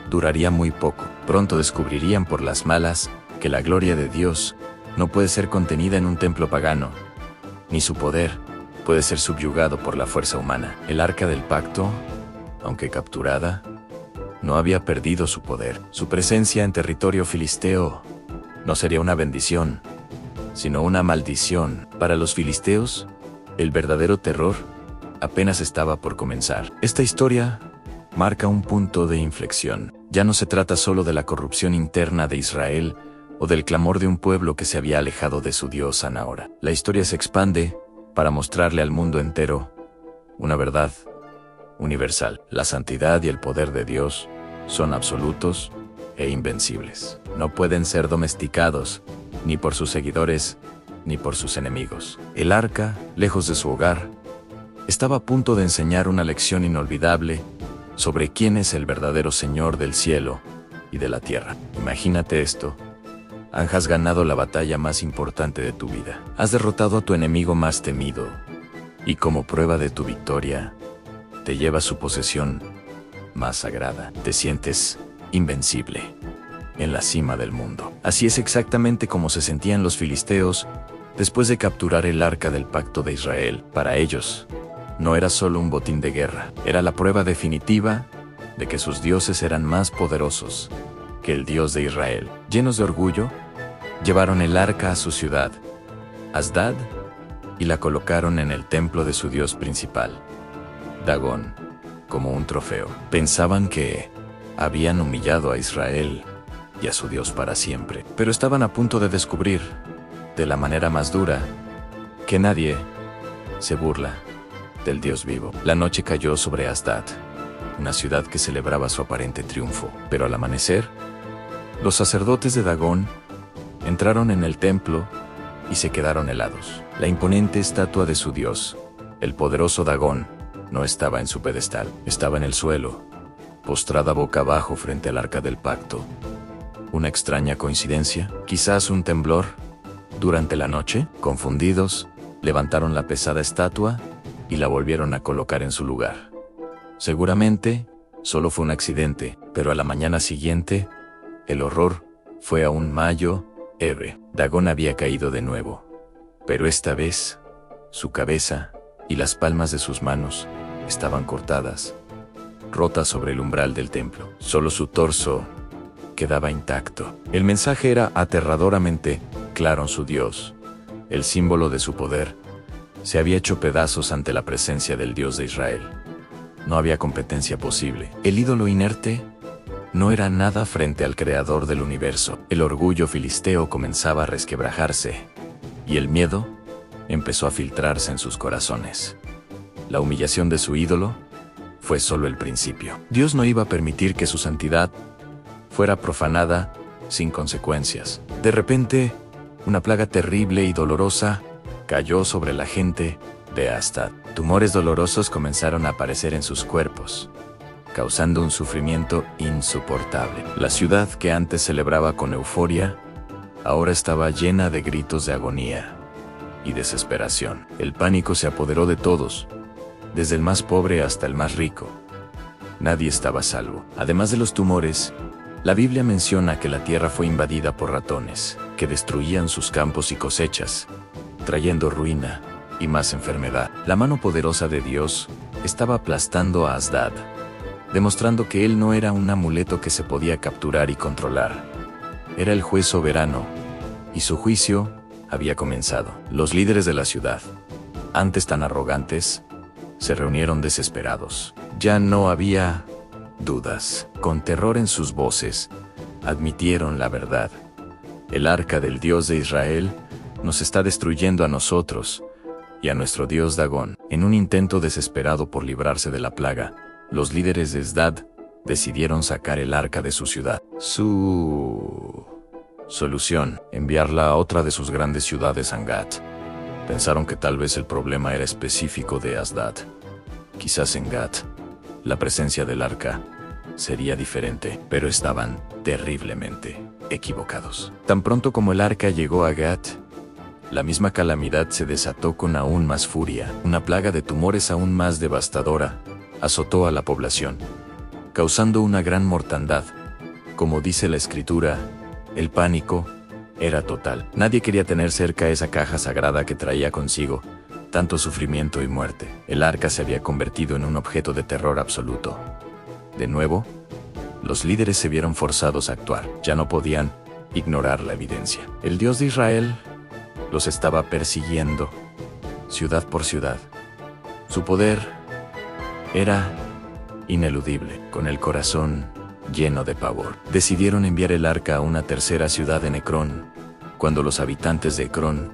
duraría muy poco. Pronto descubrirían por las malas que la gloria de Dios no puede ser contenida en un templo pagano, ni su poder puede ser subyugado por la fuerza humana. El arca del pacto, aunque capturada, no había perdido su poder. Su presencia en territorio filisteo no sería una bendición, sino una maldición. Para los filisteos, el verdadero terror apenas estaba por comenzar. Esta historia marca un punto de inflexión. Ya no se trata solo de la corrupción interna de Israel o del clamor de un pueblo que se había alejado de su Dios ahora. La historia se expande para mostrarle al mundo entero una verdad universal. La santidad y el poder de Dios son absolutos e invencibles. No pueden ser domesticados, ni por sus seguidores, ni por sus enemigos. El arca, lejos de su hogar, estaba a punto de enseñar una lección inolvidable sobre quién es el verdadero Señor del cielo y de la tierra. Imagínate esto. Has ganado la batalla más importante de tu vida. Has derrotado a tu enemigo más temido, y como prueba de tu victoria, te llevas su posesión más sagrada. Te sientes invencible, en la cima del mundo. Así es exactamente como se sentían los filisteos después de capturar el arca del pacto de Israel. Para ellos, no era solo un botín de guerra, era la prueba definitiva de que sus dioses eran más poderosos que el Dios de Israel. Llenos de orgullo, llevaron el arca a su ciudad, Asdod, y la colocaron en el templo de su dios principal, Dagón, como un trofeo. Pensaban que habían humillado a Israel y a su Dios para siempre, pero estaban a punto de descubrir, de la manera más dura, que nadie se burla del Dios vivo. La noche cayó sobre Asdod, una ciudad que celebraba su aparente triunfo, pero al amanecer, los sacerdotes de Dagón entraron en el templo y se quedaron helados. La imponente estatua de su dios, el poderoso Dagón, no estaba en su pedestal, estaba en el suelo, postrada boca abajo frente al arca del pacto. ¿Una extraña coincidencia? ¿Quizás un temblor? Durante la noche, confundidos, levantaron la pesada estatua y la volvieron a colocar en su lugar. Seguramente, solo fue un accidente, pero a la mañana siguiente, el horror fue aún mayor. Dagón había caído de nuevo, pero esta vez, su cabeza y las palmas de sus manos estaban cortadas, rotas sobre el umbral del templo. Solo su torso quedaba intacto. El mensaje era aterradoramente claro: su Dios, el símbolo de su poder, se había hecho pedazos ante la presencia del Dios de Israel. No había competencia posible. El ídolo inerte no era nada frente al creador del universo. El orgullo filisteo comenzaba a resquebrajarse, y el miedo empezó a filtrarse en sus corazones. La humillación de su ídolo fue solo el principio. Dios no iba a permitir que su santidad fuera profanada sin consecuencias. De repente, una plaga terrible y dolorosa cayó sobre la gente de Asdad. Tumores dolorosos comenzaron a aparecer en sus cuerpos, causando un sufrimiento insoportable. La ciudad, que antes celebraba con euforia, ahora estaba llena de gritos de agonía y desesperación. El pánico se apoderó de todos, desde el más pobre hasta el más rico. Nadie estaba a salvo. Además de los tumores, la Biblia menciona que la tierra fue invadida por ratones, que destruían sus campos y cosechas, trayendo ruina y más enfermedad. La mano poderosa de Dios estaba aplastando a Asdad, demostrando que él no era un amuleto que se podía capturar y controlar. Era el juez soberano, y su juicio había comenzado. Los líderes de la ciudad, antes tan arrogantes, se reunieron desesperados. Ya no había dudas. Con terror en sus voces, admitieron la verdad. El arca del Dios de Israel nos está destruyendo a nosotros y a nuestro Dios Dagón. En un intento desesperado por librarse de la plaga, los líderes de Asdad decidieron sacar el arca de su ciudad. Su solución: enviarla a otra de sus grandes ciudades, Gat. Pensaron que tal vez el problema era específico de Asdad. Quizás en Gat, la presencia del arca sería diferente, pero estaban terriblemente equivocados. Tan pronto como el arca llegó a Gat, la misma calamidad se desató con aún más furia. Una plaga de tumores aún más devastadora azotó a la población, causando una gran mortandad. Como dice la Escritura, el pánico era total. Nadie quería tener cerca esa caja sagrada que traía consigo tanto sufrimiento y muerte. El arca se había convertido en un objeto de terror absoluto. De nuevo, los líderes se vieron forzados a actuar. Ya no podían ignorar la evidencia. El Dios de Israel los estaba persiguiendo, ciudad por ciudad. Su poder era ineludible. Con el corazón lleno de pavor, decidieron enviar el arca a una tercera ciudad en Ecrón. Cuando los habitantes de Ecrón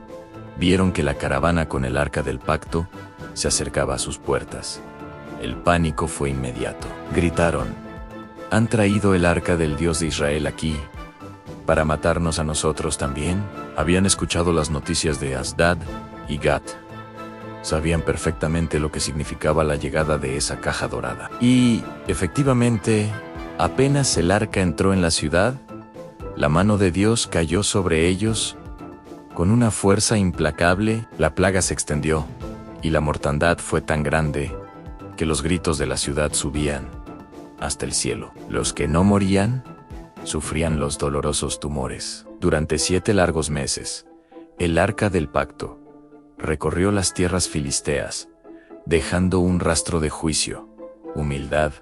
vieron que la caravana con el arca del pacto se acercaba a sus puertas, el pánico fue inmediato. Gritaron: ¿han traído el arca del Dios de Israel aquí para matarnos a nosotros también? Habían escuchado las noticias de Asdad y Gat. Sabían perfectamente lo que significaba la llegada de esa caja dorada. Y, efectivamente, apenas el arca entró en la ciudad, la mano de Dios cayó sobre ellos con una fuerza implacable. La plaga se extendió, y la mortandad fue tan grande que los gritos de la ciudad subían hasta el cielo. Los que no morían sufrían los dolorosos tumores. Durante 7 largos meses, el arca del pacto recorrió las tierras filisteas, dejando un rastro de juicio, humildad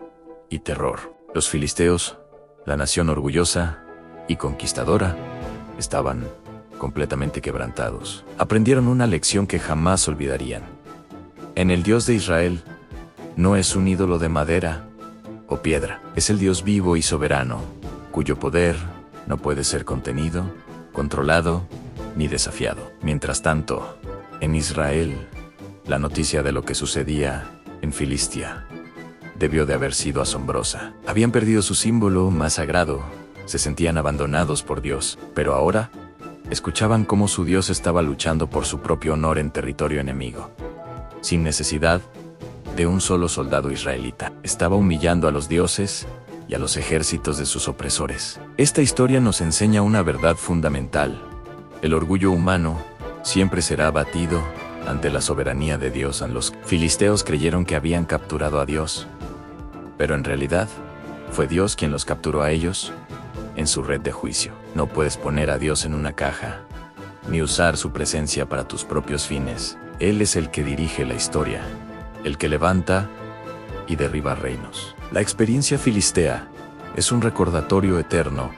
y terror. Los filisteos, la nación orgullosa y conquistadora, estaban completamente quebrantados. Aprendieron una lección que jamás olvidarían. En el Dios de Israel no es un ídolo de madera o piedra. Es el Dios vivo y soberano, cuyo poder no puede ser contenido, controlado ni desafiado. Mientras tanto, en Israel, la noticia de lo que sucedía en Filistia debió de haber sido asombrosa. Habían perdido su símbolo más sagrado, se sentían abandonados por Dios, pero ahora escuchaban cómo su Dios estaba luchando por su propio honor en territorio enemigo, sin necesidad de un solo soldado israelita. Estaba humillando a los dioses y a los ejércitos de sus opresores. Esta historia nos enseña una verdad fundamental: el orgullo humano siempre será abatido ante la soberanía de Dios. Los filisteos creyeron que habían capturado a Dios, pero en realidad fue Dios quien los capturó a ellos en su red de juicio. No puedes poner a Dios en una caja, ni usar su presencia para tus propios fines. Él es el que dirige la historia, el que levanta y derriba reinos. La experiencia filistea es un recordatorio eterno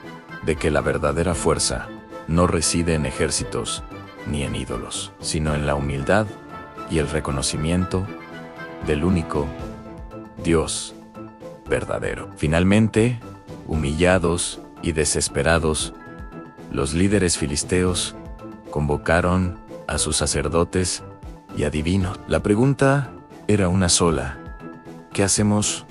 de que la verdadera fuerza no reside en ejércitos ni en ídolos, sino en la humildad y el reconocimiento del único Dios verdadero. Finalmente, humillados y desesperados, los líderes filisteos convocaron a sus sacerdotes y adivinos. La pregunta era una sola: ¿qué hacemos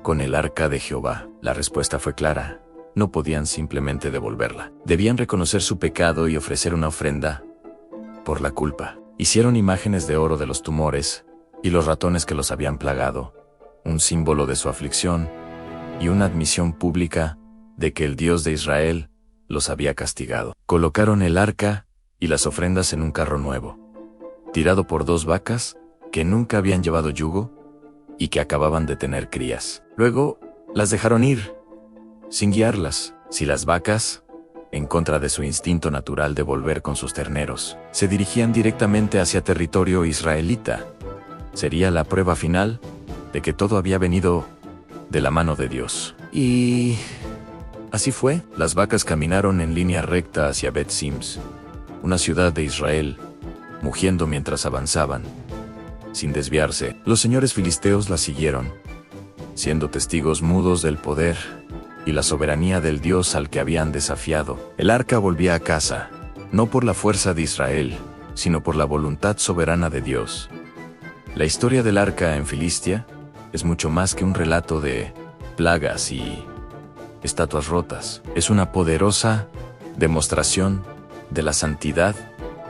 con el arca de Jehová? La respuesta fue clara: no podían simplemente devolverla. Debían reconocer su pecado y ofrecer una ofrenda por la culpa. Hicieron imágenes de oro de los tumores y los ratones que los habían plagado, un símbolo de su aflicción y una admisión pública de que el Dios de Israel los había castigado. Colocaron el arca y las ofrendas en un carro nuevo, tirado por 2 vacas que nunca habían llevado yugo y que acababan de tener crías. Luego las dejaron ir, sin guiarlas. Si las vacas, en contra de su instinto natural de volver con sus terneros, se dirigían directamente hacia territorio israelita, sería la prueba final de que todo había venido de la mano de Dios. Y así fue. Las vacas caminaron en línea recta hacia Bet Sims, una ciudad de Israel, mugiendo mientras avanzaban. Sin desviarse, los señores filisteos las siguieron, siendo testigos mudos del poder y la soberanía del Dios al que habían desafiado. El arca volvía a casa, no por la fuerza de Israel, sino por la voluntad soberana de Dios. La historia del arca en Filistia es mucho más que un relato de plagas y estatuas rotas. Es una poderosa demostración de la santidad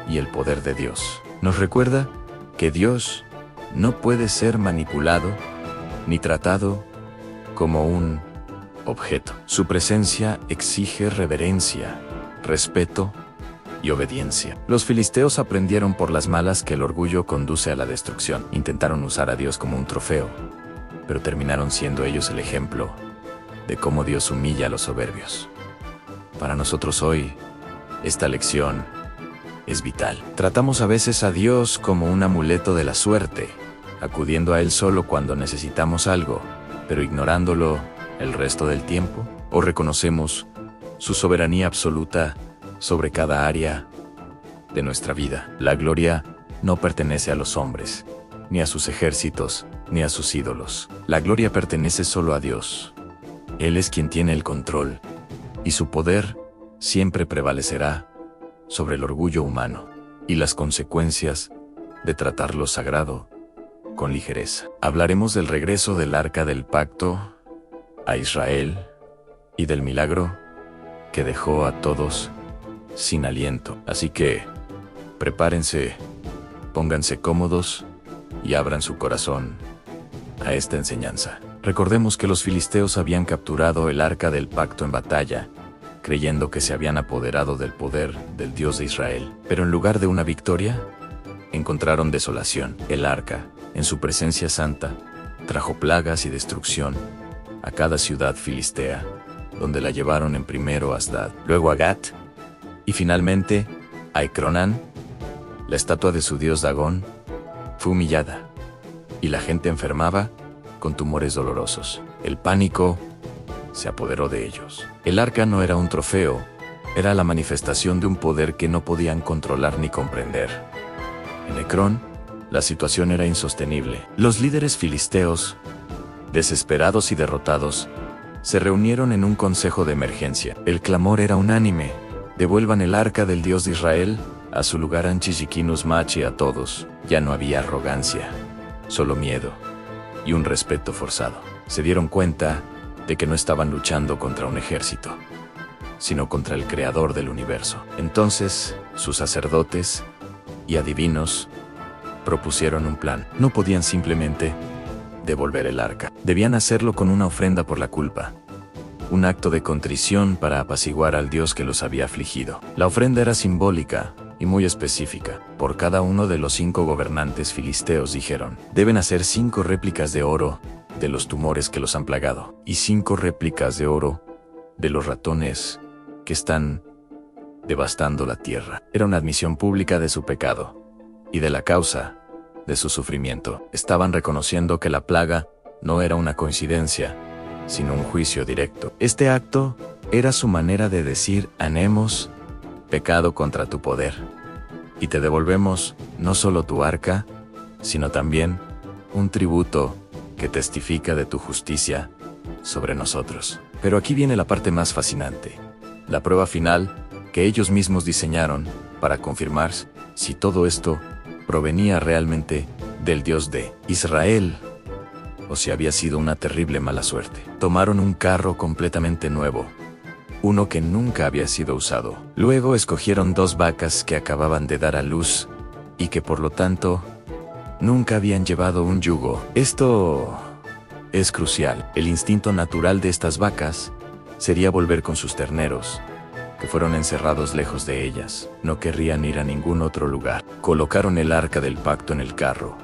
y el poder de Dios. Nos recuerda que Dios no puede ser manipulado ni tratado como un objeto. Su presencia exige reverencia, respeto y obediencia. Los filisteos aprendieron por las malas que el orgullo conduce a la destrucción. Intentaron usar a Dios como un trofeo, pero terminaron siendo ellos el ejemplo de cómo Dios humilla a los soberbios. Para nosotros hoy, esta lección es vital. Tratamos a veces a Dios como un amuleto de la suerte, acudiendo a Él solo cuando necesitamos algo, pero ignorándolo el resto del tiempo. O reconocemos su soberanía absoluta sobre cada área de nuestra vida. La gloria no pertenece a los hombres, ni a sus ejércitos, ni a sus ídolos. La gloria pertenece solo a Dios. Él es quien tiene el control, y su poder siempre prevalecerá sobre el orgullo humano y las consecuencias de tratar lo sagrado con ligereza. Hablaremos del regreso del Arca del Pacto a Israel y del milagro que dejó a todos sin aliento. Así que prepárense, pónganse cómodos y abran su corazón a esta enseñanza. Recordemos que los filisteos habían capturado el Arca del Pacto en batalla, creyendo que se habían apoderado del poder del Dios de Israel. Pero en lugar de una victoria, encontraron desolación. El arca, en su presencia santa, trajo plagas y destrucción a cada ciudad filistea, donde la llevaron en primero a Asdod, luego a Gat, y finalmente a Ecronán. La estatua de su dios Dagón fue humillada, y la gente enfermaba con tumores dolorosos. El pánico se apoderó de ellos. El arca no era un trofeo, era la manifestación de un poder que no podían controlar ni comprender. En Ecrón, la situación era insostenible. Los líderes filisteos, desesperados y derrotados, se reunieron en un consejo de emergencia. El clamor era unánime: devuelvan el arca del Dios de Israel a su lugar Anchichikinus Machi a todos. Ya no había arrogancia, solo miedo y un respeto forzado. Se dieron cuenta de que no estaban luchando contra un ejército, sino contra el creador del universo. Entonces, sus sacerdotes y adivinos propusieron un plan. No podían simplemente devolver el arca. Debían hacerlo con una ofrenda por la culpa, un acto de contrición para apaciguar al Dios que los había afligido. La ofrenda era simbólica y muy específica. Por cada uno de los 5 gobernantes filisteos dijeron: deben hacer 5 réplicas de oro de los tumores que los han plagado, y 5 réplicas de oro de los ratones que están devastando la tierra. Era una admisión pública de su pecado y de la causa de su sufrimiento. Estaban reconociendo que la plaga no era una coincidencia, sino un juicio directo. Este acto era su manera de decir: hemos pecado contra tu poder, y te devolvemos no solo tu arca, sino también un tributo que testifica de tu justicia sobre nosotros. Pero aquí viene la parte más fascinante, la prueba final que ellos mismos diseñaron para confirmar si todo esto provenía realmente del Dios de Israel o si había sido una terrible mala suerte. Tomaron un carro completamente nuevo, uno que nunca había sido usado. Luego escogieron 2 vacas que acababan de dar a luz y que por lo tanto nunca habían llevado un yugo. Esto es crucial. El instinto natural de estas vacas sería volver con sus terneros, que fueron encerrados lejos de ellas. No querrían ir a ningún otro lugar. Colocaron el arca del pacto en el carro,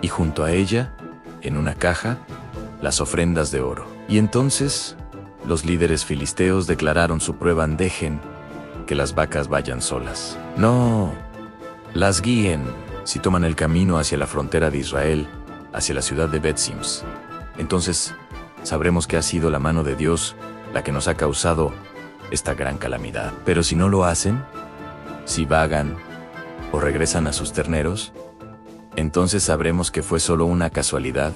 y junto a ella, en una caja, las ofrendas de oro. Y entonces, los líderes filisteos declararon su prueba: dejen que las vacas vayan solas. No las guíen. Si toman el camino hacia la frontera de Israel, hacia la ciudad de Bet-Sims, entonces sabremos que ha sido la mano de Dios la que nos ha causado esta gran calamidad. Pero si no lo hacen, si vagan o regresan a sus terneros, entonces sabremos que fue solo una casualidad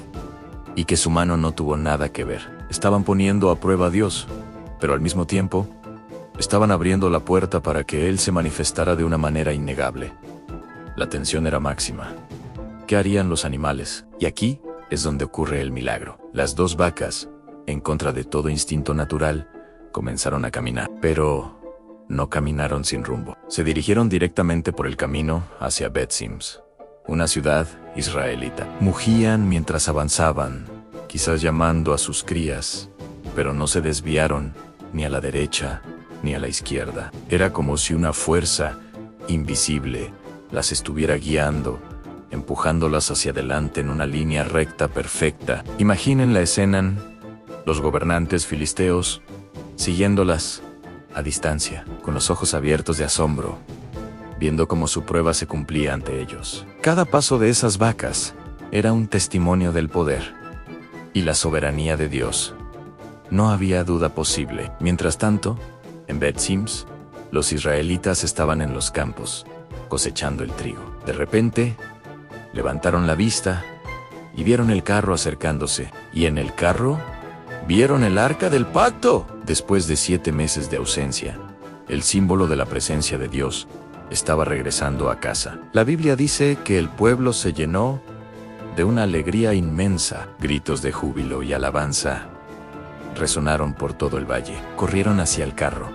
y que su mano no tuvo nada que ver. Estaban poniendo a prueba a Dios, pero al mismo tiempo estaban abriendo la puerta para que Él se manifestara de una manera innegable. La tensión era máxima. ¿Qué harían los animales? Y aquí es donde ocurre el milagro. Las dos vacas, en contra de todo instinto natural, comenzaron a caminar, pero no caminaron sin rumbo. Se dirigieron directamente por el camino hacia Bet-Sims, una ciudad israelita. Mugían mientras avanzaban, quizás llamando a sus crías, pero no se desviaron ni a la derecha ni a la izquierda. Era como si una fuerza invisible las estuviera guiando, empujándolas hacia adelante en una línea recta perfecta. Imaginen la escena: los gobernantes filisteos siguiéndolas a distancia, con los ojos abiertos de asombro, viendo cómo su prueba se cumplía ante ellos. Cada paso de esas vacas era un testimonio del poder y la soberanía de Dios. No había duda posible. Mientras tanto, en Bet-Sims, los israelitas estaban en los campos, cosechando el trigo. De repente, levantaron la vista y vieron el carro acercándose. Y en el carro, vieron el arca del pacto. Después de 7 meses de ausencia, el símbolo de la presencia de Dios estaba regresando a casa. La Biblia dice que el pueblo se llenó de una alegría inmensa. Gritos de júbilo y alabanza resonaron por todo el valle. Corrieron hacia el carro,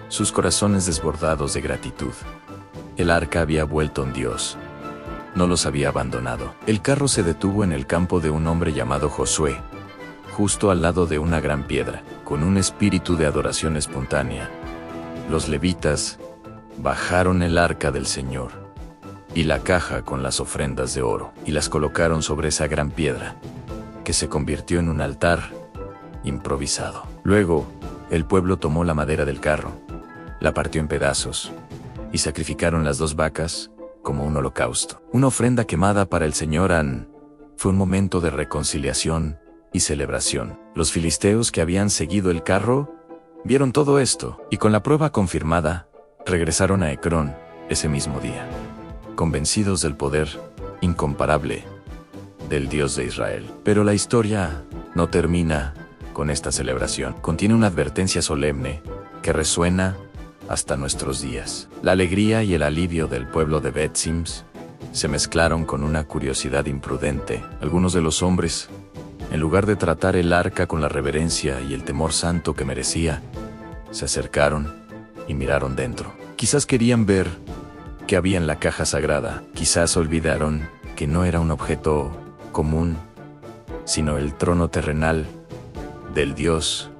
sus corazones desbordados de gratitud. El arca había vuelto en Dios. No los había abandonado. El carro se detuvo en el campo de un hombre llamado Josué, justo al lado de una gran piedra. Con un espíritu de adoración espontánea, los levitas bajaron el arca del Señor y la caja con las ofrendas de oro, y las colocaron sobre esa gran piedra, que se convirtió en un altar improvisado. Luego, el pueblo tomó la madera del carro, la partió en pedazos, y sacrificaron las 2 vacas como un holocausto. Una ofrenda quemada para el Señor. Fue un momento de reconciliación y celebración. Los filisteos que habían seguido el carro vieron todo esto, y con la prueba confirmada, regresaron a Ecrón ese mismo día, convencidos del poder incomparable del Dios de Israel. Pero la historia no termina con esta celebración. Contiene una advertencia solemne que resuena hasta nuestros días. La alegría y el alivio del pueblo de Bet-Sims se mezclaron con una curiosidad imprudente. Algunos de los hombres, en lugar de tratar el arca con la reverencia y el temor santo que merecía, se acercaron y miraron dentro. Quizás querían ver qué había en la caja sagrada. Quizás olvidaron que no era un objeto común, sino el trono terrenal del Dios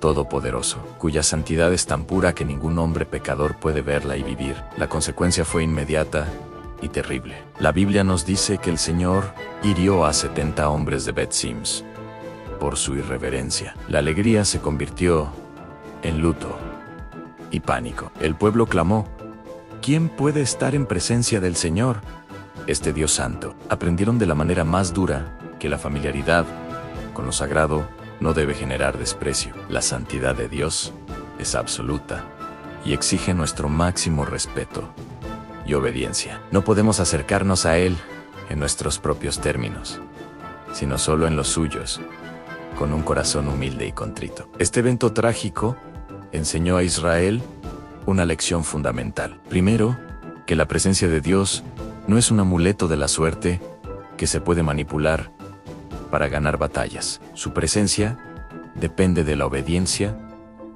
Todopoderoso, cuya santidad es tan pura que ningún hombre pecador puede verla y vivir. La consecuencia fue inmediata y terrible. La Biblia nos dice que el Señor hirió a 70 hombres de Bet-Sims por su irreverencia. La alegría se convirtió en luto y pánico. El pueblo clamó: ¿quién puede estar en presencia del Señor, este Dios santo? Aprendieron de la manera más dura que la familiaridad con lo sagrado no debe generar desprecio. La santidad de Dios es absoluta y exige nuestro máximo respeto y obediencia. No podemos acercarnos a Él en nuestros propios términos, sino solo en los suyos, con un corazón humilde y contrito. Este evento trágico enseñó a Israel una lección fundamental. Primero, que la presencia de Dios no es un amuleto de la suerte que se puede manipular para ganar batallas. Su presencia depende de la obediencia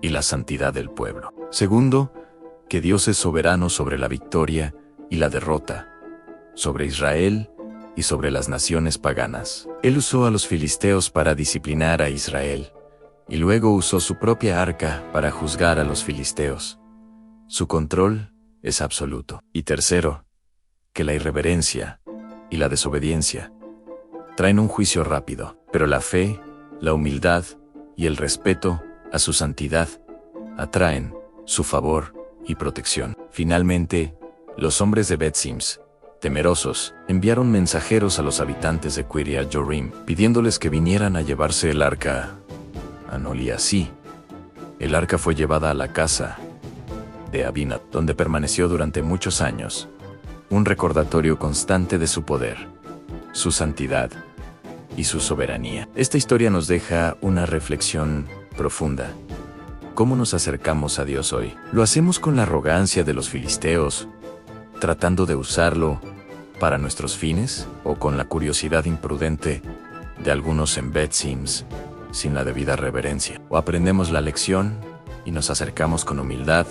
y la santidad del pueblo. Segundo, que Dios es soberano sobre la victoria y la derrota sobre Israel y sobre las naciones paganas. Él usó a los filisteos para disciplinar a Israel, y luego usó su propia arca para juzgar a los filisteos. Su control es absoluto. Y tercero, que la irreverencia y la desobediencia traen un juicio rápido, pero la fe, la humildad y el respeto a su santidad atraen su favor y protección. Finalmente, los hombres de Bet-Sims, temerosos, enviaron mensajeros a los habitantes de Kiriath Jearim, pidiéndoles que vinieran a llevarse el arca a Nol, y así el arca fue llevada a la casa de Abinadab, donde permaneció durante muchos años, un recordatorio constante de su poder, su santidad y su soberanía. Esta historia nos deja una reflexión profunda. ¿Cómo nos acercamos a Dios hoy? ¿Lo hacemos con la arrogancia de los filisteos, tratando de usarlo para nuestros fines, o con la curiosidad imprudente de algunos en Bet-Sims, sin la debida reverencia? ¿O aprendemos la lección y nos acercamos con humildad,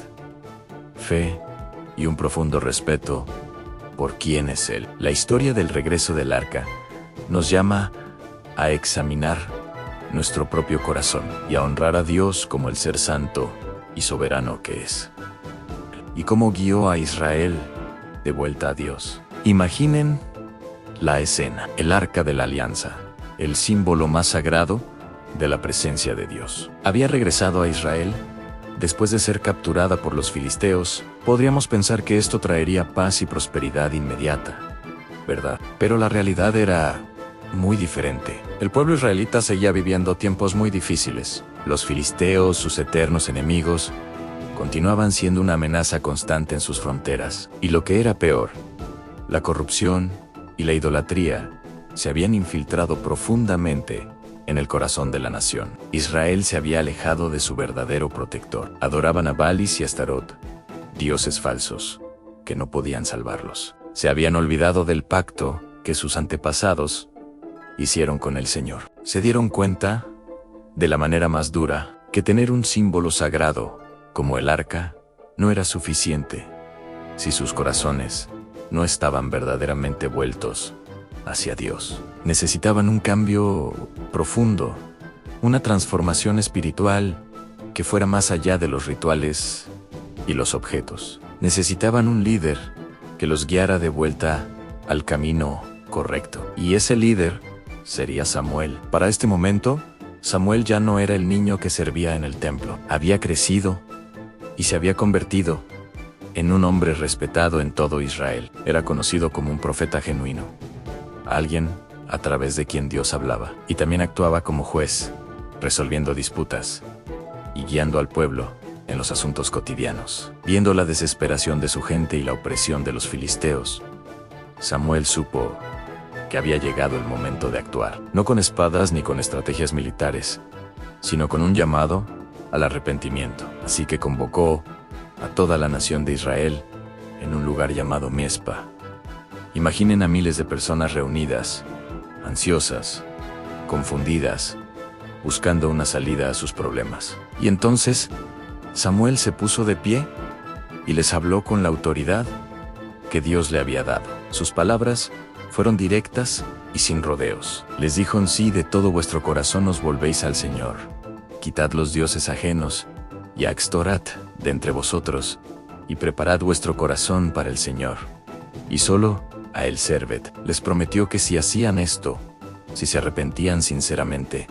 fe y un profundo respeto por quién es Él? La historia del regreso del arca nos llama a examinar nuestro propio corazón y a honrar a Dios como el ser santo y soberano que es, y cómo guió a Israel de vuelta a Dios. Imaginen la escena: el arca de la alianza, el símbolo más sagrado de la presencia de Dios, había regresado a Israel después de ser capturada por los filisteos. Podríamos pensar que esto traería paz y prosperidad inmediata, ¿verdad? Pero la realidad era muy diferente. El pueblo israelita seguía viviendo tiempos muy difíciles. Los filisteos, sus eternos enemigos, continuaban siendo una amenaza constante en sus fronteras. Y lo que era peor, la corrupción y la idolatría se habían infiltrado profundamente en el corazón de la nación. Israel se había alejado de su verdadero protector. Adoraban a Baalis y Astarot, dioses falsos, que no podían salvarlos. Se habían olvidado del pacto que sus antepasados hicieron con el Señor. Se dieron cuenta, de la manera más dura, que tener un símbolo sagrado, como el arca, no era suficiente si sus corazones no estaban verdaderamente vueltos hacia Dios. Necesitaban un cambio profundo, una transformación espiritual que fuera más allá de los rituales y los objetos. Necesitaban un líder que los guiara de vuelta al camino correcto. Y ese líder sería Samuel. Para este momento, Samuel ya no era el niño que servía en el templo. Había crecido y se había convertido en un hombre respetado en todo Israel. Era conocido como un profeta genuino, alguien a través de quien Dios hablaba. Y también actuaba como juez, resolviendo disputas y guiando al pueblo en los asuntos cotidianos. Viendo la desesperación de su gente y la opresión de los filisteos, Samuel supo que había llegado el momento de actuar, no con espadas ni con estrategias militares, sino con un llamado al arrepentimiento. Así que convocó a toda la nación de Israel en un lugar llamado Mizpa. Imaginen a miles de personas reunidas, ansiosas, confundidas, buscando una salida a sus problemas. Y entonces, Samuel se puso de pie y les habló con la autoridad que Dios le había dado. Sus palabras fueron directas y sin rodeos. Les dijo: si de todo vuestro corazón os volvéis al Señor, quitad los dioses ajenos y a Axtorat de entre vosotros, y preparad vuestro corazón para el Señor, y solo a Él served. Les prometió que si hacían esto, si se arrepentían sinceramente,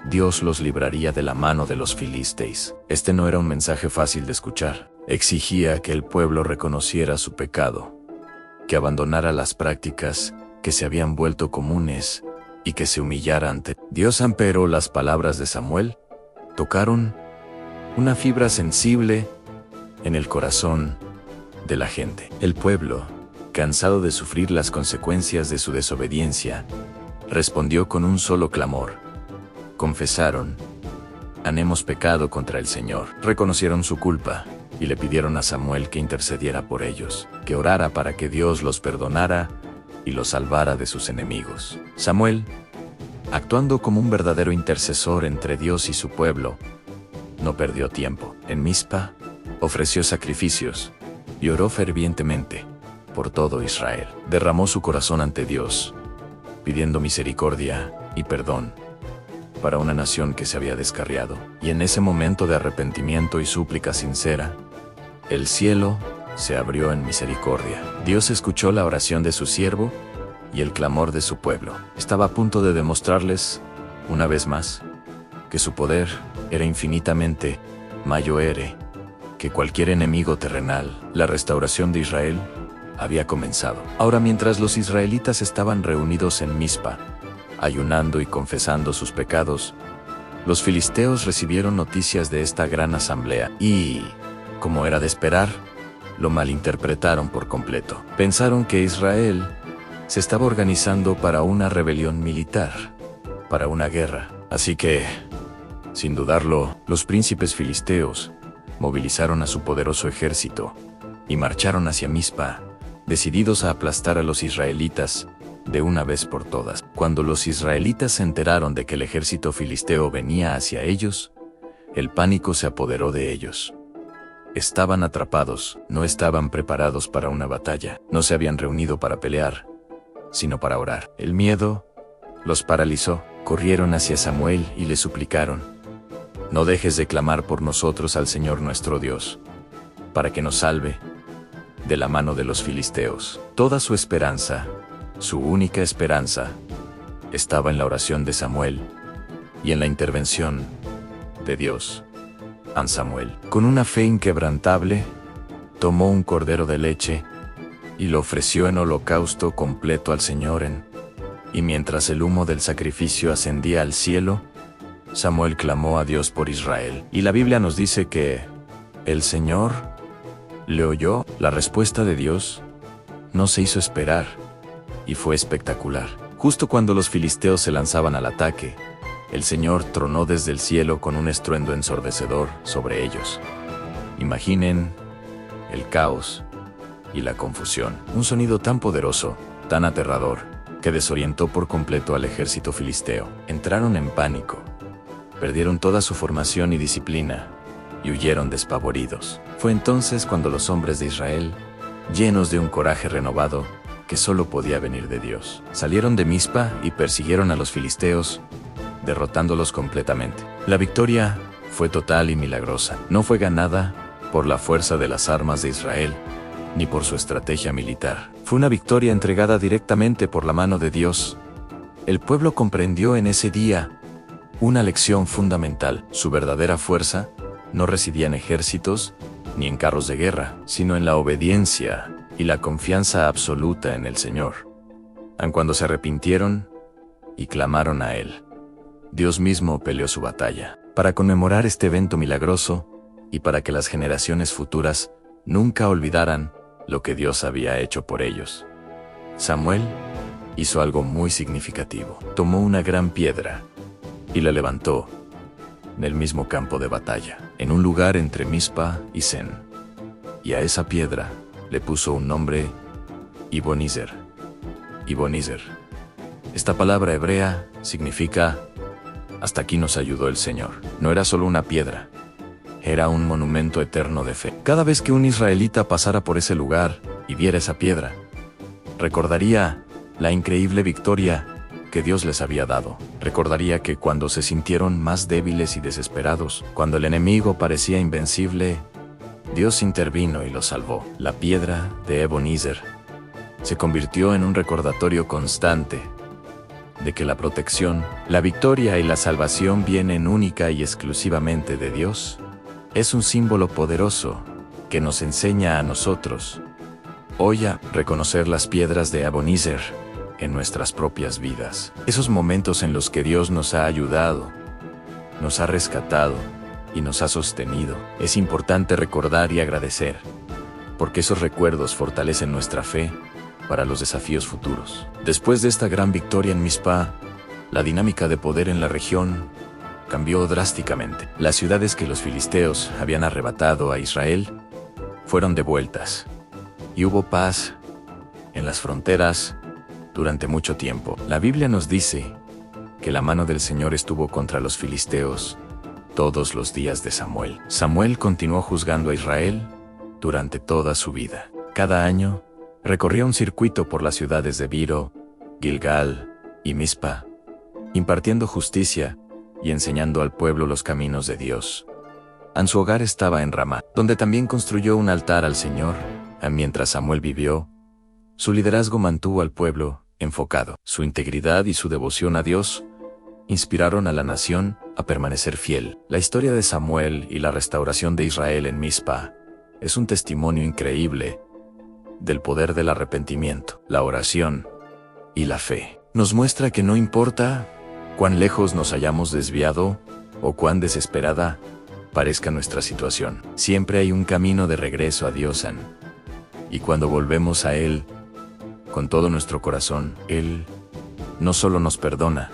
Dios los libraría de la mano de los filisteos. Este no era un mensaje fácil de escuchar. Exigía que el pueblo reconociera su pecado, que abandonara las prácticas que se habían vuelto comunes y que se humillara ante Dios. Pero las palabras de Samuel tocaron una fibra sensible en el corazón de la gente. El pueblo, cansado de sufrir las consecuencias de su desobediencia, respondió con un solo clamor. Confesaron: hemos pecado contra el Señor. Reconocieron su culpa y le pidieron a Samuel que intercediera por ellos, que orara para que Dios los perdonara y los salvara de sus enemigos. Samuel, actuando como un verdadero intercesor entre Dios y su pueblo, no perdió tiempo. En Mizpa, ofreció sacrificios y oró fervientemente por todo Israel. Derramó su corazón ante Dios, pidiendo misericordia y perdón para una nación que se había descarriado. Y en ese momento de arrepentimiento y súplica sincera, el cielo se abrió en misericordia. Dios escuchó la oración de su siervo y el clamor de su pueblo. Estaba a punto de demostrarles, una vez más, que su poder era infinitamente mayor que cualquier enemigo terrenal. La restauración de Israel había comenzado. Ahora, mientras los israelitas estaban reunidos en Mizpa, ayunando y confesando sus pecados, los filisteos recibieron noticias de esta gran asamblea y, como era de esperar, lo malinterpretaron por completo. Pensaron que Israel se estaba organizando para una rebelión militar, para una guerra. Así que, sin dudarlo, los príncipes filisteos movilizaron a su poderoso ejército y marcharon hacia Mizpa, decididos a aplastar a los israelitas de una vez por todas. Cuando los israelitas se enteraron de que el ejército filisteo venía hacia ellos, el pánico se apoderó de ellos. Estaban atrapados, no estaban preparados para una batalla, no se habían reunido para pelear, sino para orar. El miedo los paralizó. Corrieron hacia Samuel y le suplicaron: no dejes de clamar por nosotros al Señor nuestro Dios, para que nos salve de la mano de los filisteos. Toda su esperanza, su única esperanza, estaba en la oración de Samuel y en la intervención de Dios. Samuel, con una fe inquebrantable, tomó un cordero de leche y lo ofreció en holocausto completo al Señor y mientras el humo del sacrificio ascendía al cielo, Samuel clamó a Dios por Israel. Y la Biblia nos dice que el Señor le oyó. La respuesta de Dios no se hizo esperar y fue espectacular. Justo cuando los filisteos se lanzaban al ataque, el Señor tronó desde el cielo con un estruendo ensordecedor sobre ellos. Imaginen el caos y la confusión. Un sonido tan poderoso, tan aterrador, que desorientó por completo al ejército filisteo. Entraron en pánico, perdieron toda su formación y disciplina, y huyeron despavoridos. Fue entonces cuando los hombres de Israel, llenos de un coraje renovado, que solo podía venir de Dios, salieron de Mizpa y persiguieron a los filisteos, derrotándolos completamente. La victoria fue total y milagrosa. No fue ganada por la fuerza de las armas de Israel, ni por su estrategia militar. Fue una victoria entregada directamente por la mano de Dios. El pueblo comprendió en ese día una lección fundamental. Su verdadera fuerza no residía en ejércitos ni en carros de guerra, sino en la obediencia y la confianza absoluta en el Señor. Aun cuando se arrepintieron y clamaron a Él, Dios mismo peleó su batalla. Para conmemorar este evento milagroso y para que las generaciones futuras nunca olvidaran lo que Dios había hecho por ellos, Samuel hizo algo muy significativo. Tomó una gran piedra y la levantó en el mismo campo de batalla, en un lugar entre Mizpa y Sen. Y a esa piedra le puso un nombre: Ebenezer. Ebenezer. Esta palabra hebrea significa: hasta aquí nos ayudó el Señor. No era solo una piedra, era un monumento eterno de fe. Cada vez que un israelita pasara por ese lugar y viera esa piedra, recordaría la increíble victoria que Dios les había dado. Recordaría que cuando se sintieron más débiles y desesperados, cuando el enemigo parecía invencible, Dios intervino y los salvó. La piedra de Ebenezer se convirtió en un recordatorio constante de que la protección, la victoria y la salvación vienen única y exclusivamente de Dios. Es un símbolo poderoso que nos enseña a nosotros hoy a reconocer las piedras de Ebenezer en nuestras propias vidas. Esos momentos en los que Dios nos ha ayudado, nos ha rescatado y nos ha sostenido. Es importante recordar y agradecer, porque esos recuerdos fortalecen nuestra fe para los desafíos futuros. Después de esta gran victoria en Mizpa, la dinámica de poder en la región cambió drásticamente. Las ciudades que los filisteos habían arrebatado a Israel fueron devueltas, y hubo paz en las fronteras durante mucho tiempo. La Biblia nos dice que la mano del Señor estuvo contra los filisteos todos los días de Samuel. Samuel continuó juzgando a Israel durante toda su vida. Cada año Recorrió un circuito por las ciudades de Biro, Gilgal y Mizpa, impartiendo justicia y enseñando al pueblo los caminos de Dios. Su hogar estaba en Ramá, donde también construyó un altar al Señor. Mientras Samuel vivió, su liderazgo mantuvo al pueblo enfocado. Su integridad y su devoción a Dios inspiraron a la nación a permanecer fiel. La historia de Samuel y la restauración de Israel en Mizpa es un testimonio increíble del poder del arrepentimiento, la oración y la fe. Nos muestra que no importa cuán lejos nos hayamos desviado o cuán desesperada parezca nuestra situación, siempre hay un camino de regreso a Dios. Y cuando volvemos a Él con todo nuestro corazón, Él no solo nos perdona,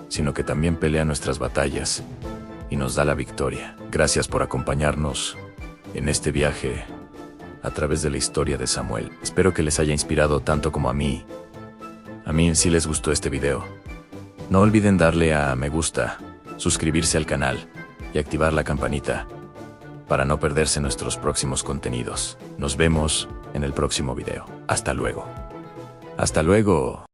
sino que también pelea nuestras batallas y nos da la victoria. Gracias por acompañarnos en este viaje a través de la historia de Samuel. Espero que les haya inspirado tanto como a mí. A mí sí les gustó este video. No olviden darle a me gusta, suscribirse al canal y activar la campanita para no perderse nuestros próximos contenidos. Nos vemos en el próximo video. Hasta luego. Hasta luego.